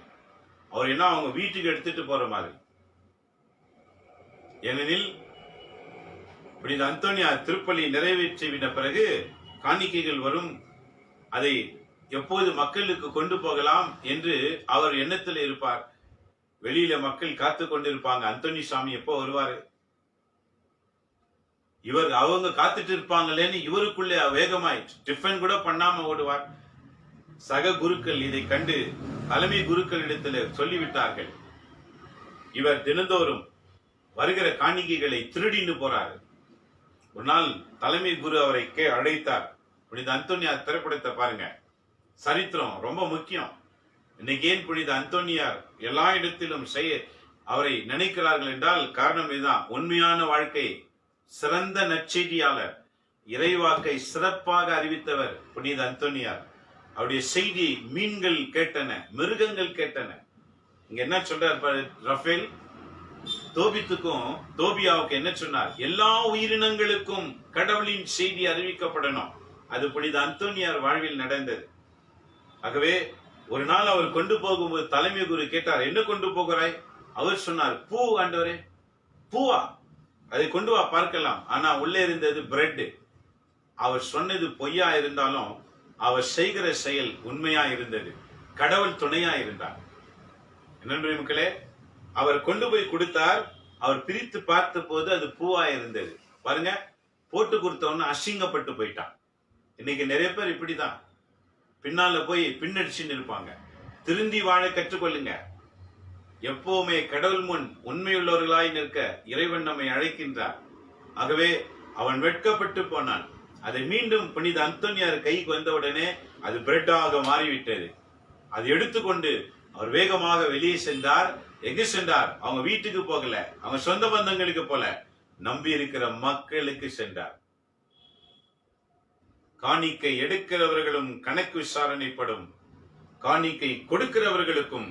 அவர் என்ன அவங்க வீட்டுக்கு எடுத்துட்டு போற மாதிரி. ஏனெனில் புனித அந்தோனியார் திருப்பலி நிறைவேற்றிவிட்ட பிறகு காணிக்கைகள் வரும், அதை எப்போது மக்களுக்கு கொண்டு போகலாம் என்று அவர் எண்ணத்தில் இருப்பார். வெளியில மக்கள் காத்து கொண்டிருப்பாங்க, அந்தோனி சாமி எப்போ வருவாரு, இவர் அவங்க காத்துட்டு இருப்பாங்களேன்னு இவருக்குள்ளே வேகமாய் டிஃபன் கூட பண்ணாம ஓடுவார். சக குருக்கள் இதை கண்டு தலைமை குருக்களிடத்தில் சொல்லிவிட்டார்கள், இவர் தினந்தோறும் வருகிற காணிக்கைகளை திருடின்னு போறாரு. ஒரு நாள் தலைமை குரு அவரை அழைத்தார். புனித அந்தோனியார் திரைப்படத்தை பாருங்க, சரித்திரம் ரொம்ப முக்கியம். இன்னைக்கு ஏன் புனித அந்தோனியார் எல்லா இடத்திலும் அவரை நினைக்கிறார்கள் என்றால் காரணம் இதுதான். உண்மையான வாழ்க்கை, சிறந்த நற்செய்தியாளர், இறைவாக்கை சிறப்பாக அறிவித்தவர் புனித அந்தோனியார். அவருடைய செய்தி மீன்கள் கேட்டன, மிருகங்கள் கேட்டன. இங்க என்ன சொல்றார் ரஃபேல்? தோபித்துக்கும் தோபியாவுக்கு என்ன சொன்னார்? எல்லா உயிரினங்களுக்கும் கடவுளின் செய்தி அறிவிக்கப்படணும். அது புனித அந்தோனியார் வாழ்வில் நடந்தது. ஆகவே ஒரு நாள் அவர் கொண்டு போகும்போது தலைமை குரு கேட்டார், என்ன கொண்டு போகிறாய்? அவர் சொன்னார், பூ ஆண்டவரே. பூவா? அதை கொண்டு வா பார்க்கலாம். ஆனா உள்ளே இருந்தது பிரெட். அவர் சொன்னது பொய்யா இருந்தாலும் அவர் செய்கிற செயல் உண்மையா இருந்தது. கடவுள் துணையா இருந்தார். நண்பர்களே மக்களே, அவர் கொண்டு போய் கொடுத்தார். அவர் பிரித்து பார்த்த போது அது பூவா இருந்தது. பாருங்க, போட்டு கொடுத்தவன அசிங்கப்பட்டு போயிட்டான். இன்னைக்கு நிறைய பேர் இப்படிதான் பின்னால போய் பின்னடிச்சுன்னு இருப்பாங்க. திருந்தி வாழ கற்றுக்கொள்ளுங்க. எப்பவுமே கடவுள் முன் உண்மையுள்ளவர்களாய் நிற்க இறைவன் நம்மை அழைக்கின்றார். ஆகவே அவன் வெட்கப்பட்டு போனான். அதை மீண்டும் புனித அந்தோனியார் கைக்கு வந்தவுடனே அது பிரெட்டாக மாறிவிட்டது. அதை எடுத்துக்கொண்டு அவர் வேகமாக வெளியே சென்றார். எங்கு சென்றார்? அவங்க வீட்டுக்கு போகல, அவங்க சொந்த பந்தங்களுக்கு போல, நம்பி இருக்கிற மக்களுக்கு சென்றார். காணிக்கை எடுக்கிறவர்களும் கணக்கு விசாரணைப்படும், காணிக்கை கொடுக்கிறவர்களுக்கும்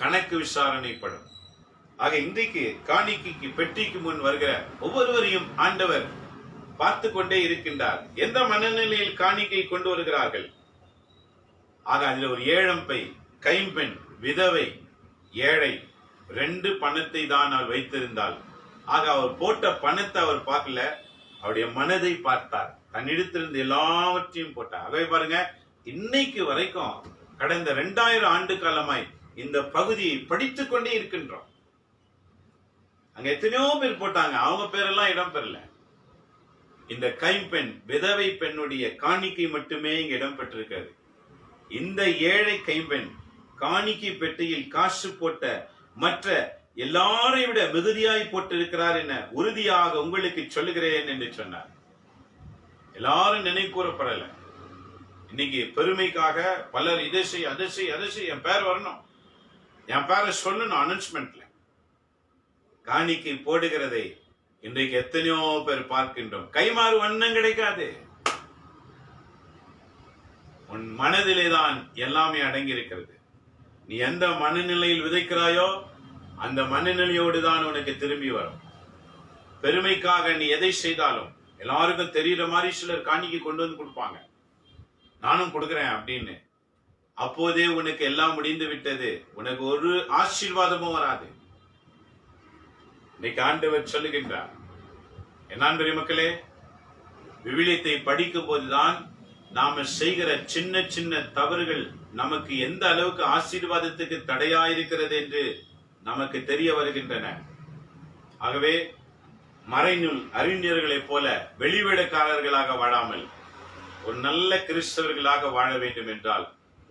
கணக்கு விசாரணைப்படும். ஆக இன்றைக்கு காணிக்கைக்கு பெட்டிக்கு முன் வருகிற ஒவ்வொருவரையும் ஆண்டவர் பார்த்து கொண்டே இருக்கின்றார். எந்த மனநிலையில் காணிக்கை கொண்டு வருகிறார்கள்? ஆக அதில் ஒரு ஏழம்பை, கைம்பெண், விதவை, ஏழை, 2 பணத்தை தான் அவர் வைத்திருந்தாள். ஆக அவர் போட்ட பணத்தை அவர் பார்க்கல, அவருடைய மனதை பார்த்தார். தன்னிடத்திலிருந்து எல்லாவற்றையும் போட்டார். ஆகவே பாருங்க, இன்னைக்கு வரைக்கும் கடந்த 2000 ஆண்டு காலமாய் இந்த பகுதியை படித்துக் கொண்டே இருக்கின்றோம். அங்க எத்தனையோ பேர் போட்டாங்க, அவங்க பேரெல்லாம் இடம் பெறல. இந்த கைம்பெண் விதவை பெண்ணுடைய காணிக்கை மட்டுமே இங்க இடம்பெற்றிருக்கிறது. இந்த ஏழை கைம்பெண் காணிக்கை பெட்டியில் காசு போட்ட மற்ற எல்லாரை விட மிகுதியாய் போட்டிருக்கிறார் என உறுதியாக உங்களுக்கு சொல்லுகிறேன் என்று சொன்னார். எல்லாரும் நினைவு கூறப்படல. இன்னைக்கு பெருமைக்காக பலர் இதை செய் அதை செய் அதை செய், என் பேர் வரணும், என் பேரை சொல்லணும் அனௌன்ஸ்மெண்ட்ல. காணிக்கை போடுகிறதை இன்றைக்கு எத்தனையோ பேர் பார்க்கின்றோம். கைமாறு வண்ணம் கிடைக்காது. உன் மனதிலே தான் எல்லாமே அடங்கி இருக்கிறது. நீ எந்த மனநிலையில் விதைக்கிறாயோ அந்த மனநிலையோடு தான் உனக்கு திரும்பி வரும். பெருமைக்காக நீ எதை செய்தாலும் எல்லாருக்கும் தெரியுற மாதிரி சிலர் காணிக்கை கொண்டு வந்து கொடுப்பாங்க, நானும் கொடுக்கிறேன் அப்படின்னு. அப்போதே உனக்கு எல்லாம் முடிந்து விட்டது. உனக்கு ஒரு ஆசீர்வாதமும் வராது. இன்னைக்கு ஆண்டவர் சொல்லுகின்றார், என்ன பெரியமக்களே, விவிலியத்தை படிக்கும் போதுதான் நாம செய்கிற சின்ன சின்ன தவறுகள் நமக்கு எந்த அளவுக்கு ஆசீர்வாதத்துக்கு தடையாயிருக்கிறது என்று நமக்கு தெரிய வருகின்றன. ஆகவே மறைநூல் அறிஞர்களைப் போல வெளிவேடக்காரர்களாக வாழாமல் ஒரு நல்ல கிறிஸ்தவர்களாக வாழ வேண்டும் என்றால்,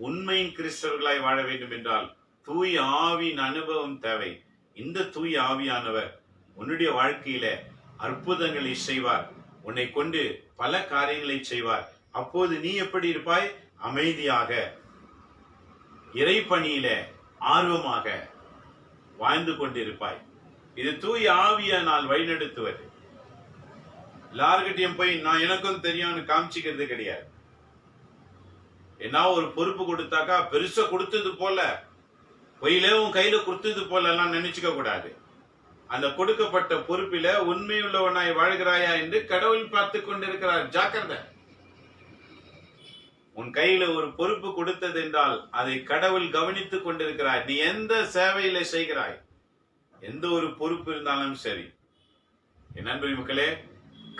உண்மையின் கிறிஸ்தவர்களாய் வாழ வேண்டும் என்றால் தூய ஆவியின் அனுபவம் தேவை. இந்த தூய ஆவியானவர் உன்னுடைய வாழ்க்கையில அற்புதங்களை செய்வார். உன்னை கொண்டு பல காரியங்களை செய்வார். அப்போது நீ எப்படி இருப்பாய்? அமைதியாக, இறைப்பணியில ஆர்வமாக வாழ்ந்து கொண்டிருப்பாய். இது தூய ஆவியானால் வழிநடத்துவது. எல்லார்கிட்டையும் போய் நான் எனக்கும் தெரியும்னு காமிச்சிக்கிறது கிடையாது. என்ன ஒரு பொறுப்பு கொடுத்தாக்கா பெருசா கொடுத்தது போல, பொய்யில உன் கையில கொடுத்தது போல எல்லாம் நினைச்சுக்க கூடாது. அந்த கொடுக்கப்பட்ட பொறுப்பில உண்மையுள்ளவனாய் வாழ்கிறாயா என்று கடவுள் பார்த்து கொண்டிருக்கிறார். ஜாக்கிரதை. உன் கையில ஒரு பொறுப்பு கொடுத்தது என்றால் அதை கடவுள் கவனித்துக் கொண்டிருக்கிறாய். நீ எந்த சேவையில செய்கிறாய், எந்த ஒரு பொறுப்பு இருந்தாலும் சரி. என் அன்பு மக்களே,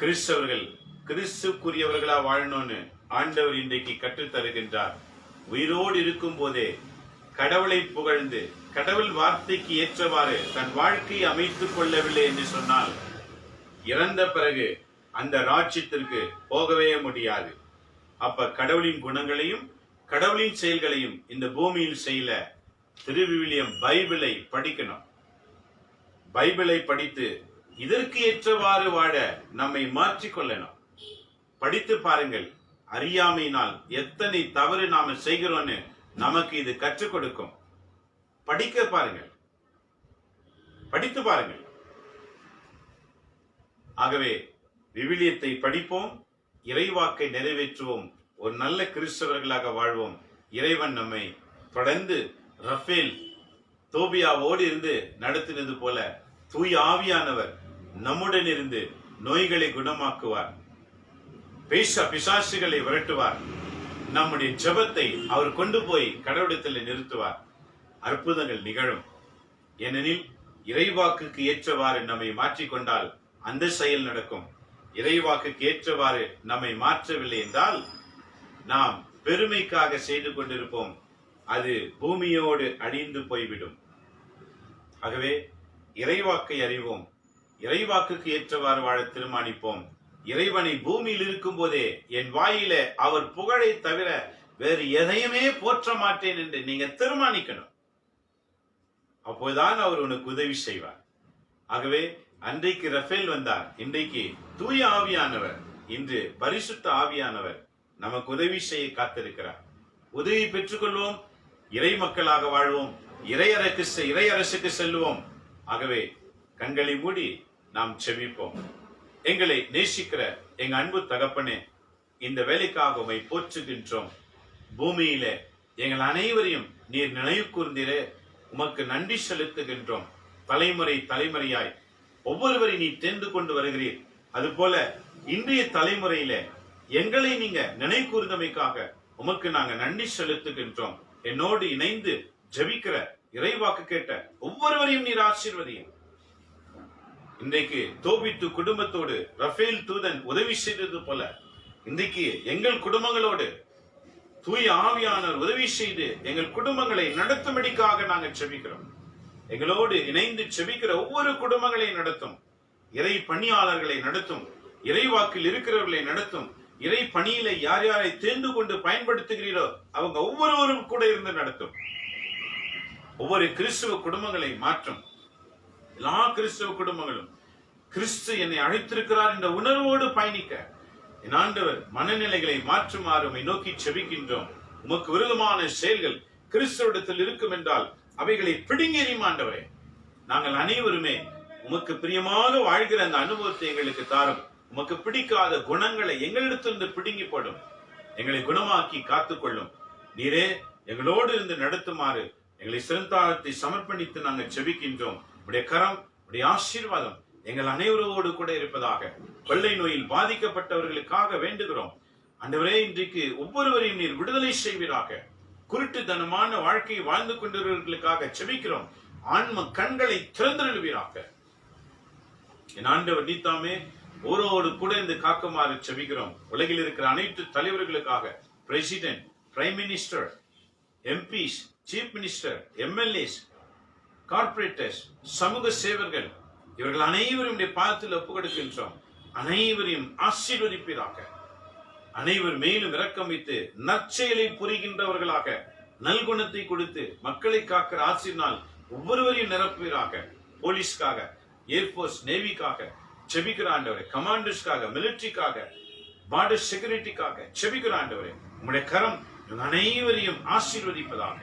கிறிஸ்தவர்கள் கிறிஸ்துக்குரியவர்களா வாழணும்னு ஆண்டவர் இன்றைக்கு கற்றுத் தருகின்றார். உயிரோடு இருக்கும் போதே கடவுளை புகழ்ந்து கடவுள் வார்த்தைக்கு ஏற்றவாறு தன் வாழ்க்கையை அமைத்துக் கொள்ளவில்லை என்று சொன்னால் இறந்த பிறகு அந்த ராஜ்யத்திற்கு போகவே முடியாது. அப்ப கடவுளின் குணங்களையும் கடவுளின் செயல்களையும் இந்த பூமியில் செய்யல திருவிவிலியம் பைபிளை படிக்கணும். பைபிளை படித்து இதற்கு ஏற்றவாறு வாழ நம்மை மாற்றிக்கொள்ளணும். படித்து பாருங்கள், அறியாமையினால் எத்தனை தவறு நாம செய்கிறோன்னு நமக்கு இது கற்றுக் கொடுக்கும். படிக்க பாருங்கள், படித்து பாருங்கள். ஆகவே விவிலியத்தை படிப்போம், இறைவாக்கை நிறைவேற்றுவோம், ஒரு நல்ல கிறிஸ்தவர்களாக வாழ்வோம். இறைவன் நம்மை தொடர்ந்து ரஃபேல் தோபியாவோடு இருந்து நடத்தினது போல தூய ஆவியானவர் நம்முடன் இருந்து நோய்களை குணமாக்குவார், பிசாசுகளை விரட்டுவார், நம்முடைய ஜெபத்தை அவர் கொண்டு போய் கடவுளத்தில் நிறுத்துவார். அற்புதங்கள் நிகழும். ஏனெனில் இறைவாக்குக்கு ஏற்றவாறு நம்மை மாற்றிக்கொண்டால் அந்த செயல் நடக்கும். இறைவாக்குக்கு ஏற்றவாறு நம்மை மாற்றவில்லை என்றால் நாம் பெருமைக்காக செய்து கொண்டிருப்போம். அது பூமியோடு அழிந்து போய்விடும். ஆகவே இறைவாக்கை அறிவோம், இறைவாக்குக்கு ஏற்றவாறு வாழ தீர்மானிப்போம். இறைவனை பூமியில் இருக்கும் போதே என் வாயில அவர் புகழை தவிர வேறு எதையுமே போற்ற மாட்டேன் என்று நீங்க தீர்மானிக்கணும். அப்போதுதான் அவர் உனக்கு உதவி செய்வார். ஆகவே அன்றைக்கு ரஃபேல் வந்தார், இன்றைக்கு தூய ஆவியானவர், இன்று பரிசுத்த ஆவியானவர் நமக்கு உதவி செய்ய காத்திருக்கிறார். உதவி பெற்றுக்கொள்வோம், இறை மக்களாக வாழ்வோம், இறையரசுக்கு செல்வோம். ஆகவே கண்களை மூடி நாம் செபிப்போம். எங்களை நேசிக்கிற எங்க அன்பு தகப்பனே, இந்த வேலைக்காக உம்மை போற்றுகின்றோம். பூமியில எங்கள் அனைவரையும் நீர் நினைவு கூர்ந்தீரே, உமக்கு நன்றி செலுத்துகின்றோம். தலைமுறை தலைமுறையாய் ஒவ்வொருவரை நீ தேர்ந்து கொண்டு வருகிறீர். அதுபோல இன்றைய தலைமுறையில எங்களை நீங்க நினைவு கூர்ந்தமைக்காக உமக்கு நாங்க நன்றி செலுத்துகின்றோம். என்னோடு இணைந்து ஜெபிக்கிற இறைவாக்கு கேட்ட ஒவ்வொருவரையும் நீர் ஆசீர்வதியும். இன்றைக்கு தோபித்து குடும்பத்தோடு ரஃபேல் தூதன் உதவி செய்தது போல இன்றைக்கு எங்கள் குடும்பங்களோடு தூய ஆவியானவர் உதவி செய்து எங்கள் குடும்பங்களை நடத்தும்படிக்காக நாங்கள் செபிக்கிறோம். எங்களோடு இணைந்து செபிக்கிற ஒவ்வொரு குடும்பங்களையும் நடத்தும், இறை பணியாளர்களை நடத்தும், இறைவாக்கில் இருக்கிறவர்களை நடத்தும். இறை பணியில யார் யாரை தேர்ந்து கொண்டு பயன்படுத்துகிறீரோ அவங்க ஒவ்வொருவரும் கூட இருந்து நடத்தும். ஒவ்வொரு கிறிஸ்துவ குடும்பங்களை மாற்றும். எல்லா கிறிஸ்துவ குடும்பங்களும் கிறிஸ்து என்னை அழைத்திருக்கிறார் என்ற உணர்வோடு பயணிக்க என் ஆண்டவர் மனநிலைகளை மாற்றுமாறு நோக்கி செபிக்கின்றோம். உமக்கு விரோதமான செயல்கள் கிறிஸ்துவிடத்தில் இருக்கும் என்றால் அவைகளை பிடுங்கி எறியும் ஆண்டவரே. நாங்கள் அனைவருமே உமக்கு பிரியமாக வாழ்கிற அந்த அனுபவத்தை எங்களுக்கு தாரும். உமக்கு பிடிக்காத குணங்களை எங்களிடத்திலிருந்து பிடுங்கி போடும். எங்களை குணமாக்கி காத்துக்கொள்ளும். நீரே எங்களோடு இருந்து நடத்துமாறு எங்களை சிறந்தாழத்தை சமர்ப்பணித்து நாங்கள் செபிக்கின்றோம். உடைய கரம், உடைய ஆசீர்வாதம் எங்கள் அனைவரோடு கூட இருப்பதாக. கொள்ளை நோயில் பாதிக்கப்பட்டவர்களுக்காக வேண்டுகிறோம். ஆண்டவரே, இன்றைக்கு ஒவ்வொருவரையும் நீர் விடுதலை செய்வீராக. குருட்டுத்தனமான வாழ்க்கையை வாழ்ந்து கொண்டிருக்கிறவர்களுக்காக செபிக்கிறோம். ஆன்ம கண்களை திறந்திருவீராக. என் ஆண்டவர் நீத்தாமே ஓரோடு கூட இந்த காக்குமாறு செபிக்கிறோம். உலகில் இருக்கிற அனைத்து தலைவர்களுக்காக, president, prime minister, MPs, chief minister, MLAs, corporators, சமூக சேவர்கள், இவர்கள் அனைவரும் பாதத்தில் ஒப்பு கொடுக்கின்றோம். அனைவரையும் ஆசீர்வதிப்பீராக. அனைவர் மேலும் இரக்கம் வைத்து நற்செயலை புரிகின்றவர்களாக நல்குணத்தை கொடுத்து மக்களை காக்கிற ஆசிரியனால் ஒவ்வொருவரையும் நிரப்புவீராக. போலீஸ்க்காக, ஏர்போர்ஸ், நேவிக்காக செபிக்கிற ஆண்டவரே. கமாண்டர்ஸ்க்காக, மிலிட்டரிக்காக, பார்டர் செக்யூரிட்டிக்காக செபிக்கிற ஆண்டவரே. உங்களுடைய கரம் அனைவரையும் ஆசீர்வதிப்பதாக.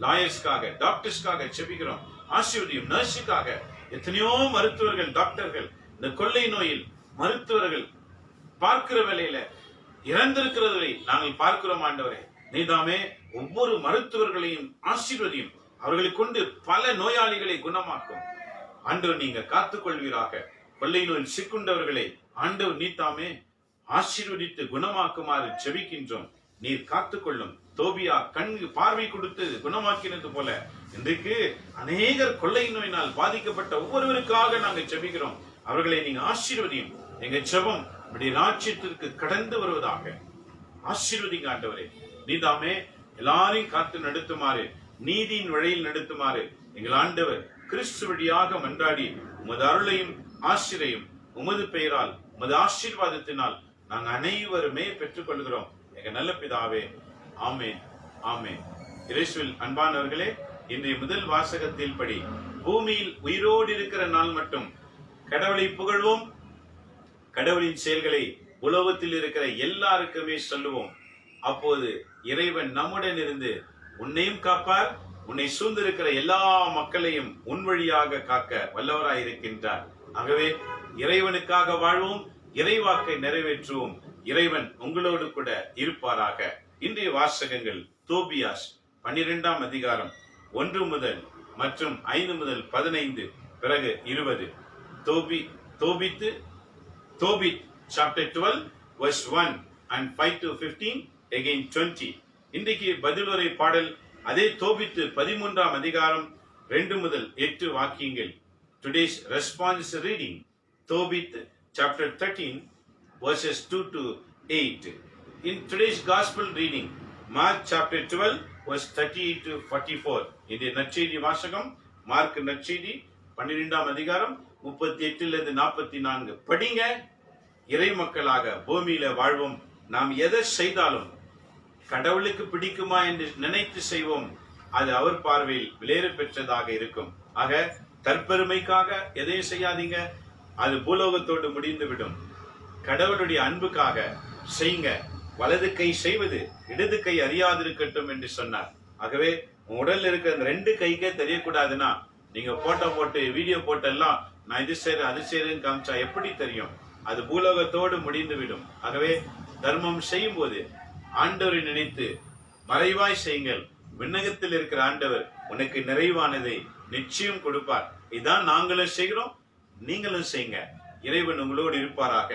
லாயர்ஸ்க்காக, டாக்டர்ஸ்க்காக செபிக்கிறோம். ஆசீர்வதியும். நர்ஸுக்காக எத்தனையோ மருத்துவர்கள், டாக்டர்கள் இந்த கொள்ளை நோயில் மருத்துவர்கள் பார்க்கிற வேலையில இறந்திருக்கிறதை நாங்கள் பார்க்கிறோம் ஆண்டவரே. நீதாமே ஒவ்வொரு மருத்துவர்களையும் ஆசீர்வதியும். அவர்களை கொண்டு பல நோயாளிகளை குணமாக்கும். ஆண்டவர் நீங்க காத்துக்கொள்வீராக. கொள்ளை நோயில் சிக்குண்டவர்களை ஆண்டவர் நீத்தாமே ஆசீர்வதித்து குணமாக்குமாறு ஜெபிக்கின்றோம். நீர் காத்துக்கொள்ளும். தோபியா கண்ணு பார்வை கொடுத்து குணமாக்கினது போல இன்றைக்கு அநேகர் கொள்ளை நோயினால் பாதிக்கப்பட்ட ஒவ்வொருவருக்காக நாங்கள் ஜெபிக்கிறோம். அவர்களை நீங்க ஆசீர்வதியும். எங்க ஜெபம் இப்படி ராஜ்யத்திற்கு கடந்து வருவதாக. ஆசீர்வதிங்க ஆண்டவரே. நீதாமே எல்லாரையும் காத்து நடத்துமாறு, நீதியின் வழியில் நடத்துமாறு எங்கள் ஆண்டவர் கிறிஸ்து வழியாக மன்றாடி உமது அருளையும் ஆசிரையும் உமது பெயரால், உமது ஆசீர்வாதத்தினால் நாங்கள் அனைவருமே பெற்றுக் கொள்கிறோம். எங்க நல்ல பிதாவே, ஆமேன், ஆமேன். இயேசுவில் அன்பானவர்களே, இன்றைய முதல் வாசகத்தில் படி பூமியில் உயிரோடு இருக்கிற நாள் மட்டும் கடவுளை புகழ்வோம். கடவுளின் செயல்களை உலகத்தில் இருக்கிற எல்லாருக்குமே சொல்லுவோம். அப்போது இறைவன் நம்முடன் இருந்து உன்னையும் காப்பார், உன்னை சூழ்ந்திருக்கிற எல்லா மக்களையும் உன் வழியாக காக்க வல்லவராய் இருக்கின்றார். ஆகவே இறைவனுக்காக வாழ்வோம், இறைவாக்கை நிறைவேற்றுவோம். இறைவன் உங்களோடு கூட இருப்பாராக. இன்றைய வாசகங்கள் தோபியாஸ் 12ஆம் அதிகாரம் 1 முதல் மற்றும் 5 முதல் 15 பிறகு 20. Tobit chapter 12 verse 1 and 5 to 15 again 20. இன்றைக்கு பதிலுரை பாடல் அதே தோபித்து 13ஆம் அதிகாரம் 2 முதல் 8 வாக்கியங்கள். Today's response reading Tobit chapter 13 verses 2 to 8. In today's gospel reading Mark chapter 12 verse 38 to 44. இந்த நற்செய்தி வாசகம் மார்க் நற்செய்தி 12ஆம் அதிகாரம் 38 44 படிங்க. இறை மக்களாக பூமியில வாழ்வோம். நாம் எதை செய்தாலும் கடவுளுக்கு பிடிக்குமா என்று நினைத்து செய்வோம். அது அவர் பார்வையில் விலையேற பெற்றதாக இருக்கும். ஆக தற்பெருமைக்காக எதையும் செய்யாதீங்க. அது பூலோகத்தோடு முடிந்துவிடும். கடவுளுடைய அன்புக்காக செய்யுங்க. வலது கை செய்வது இடது கை அறியாதிருக்கட்டும் என்று சொன்னார். ஆகவே உடல்ல இருக்கிற அந்த 2 கைக்கே தெரியக்கூடாதுன்னா நீங்க போட்டோ போட்டு வீடியோ போட்டெல்லாம் நான் இது செய்யறேன் அது செய்யறேன்னு காமிச்சா எப்படி தெரியும்? அது பூலோகத்தோடு முடிந்து விடும். ஆகவே தர்மம் செய்யும் போது ஆண்டவரை நினைத்து மறைவாய் செய்யுங்கள். விண்ணகத்தில் இருக்கிற ஆண்டவர் உனக்கு நிறைவானதை நிச்சயம் கொடுப்பார். இதான் நாங்களும் செய்கிறோம், நீங்களும் செய்யுங்க. இறைவன் உங்களோடு இருப்பாராக.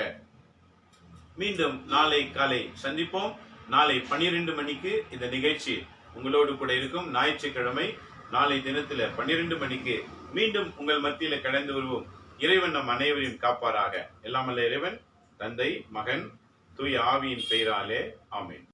மீண்டும் நாளை காலை சந்திப்போம். நாளை 12 மணிக்கு இந்த நிகழ்ச்சி உங்களோடு கூட இருக்கும். ஞாயிற்றுக்கிழமை நாளை தினத்துல 12 மணிக்கு மீண்டும் உங்கள் மத்தியில கடந்து வருவோம். இறைவன் நம் அனைவரையும் காப்பாராக. எல்லாமல்ல இறைவன் தந்தை, மகன், தூய ஆவியின் பெயராலே ஆமென்.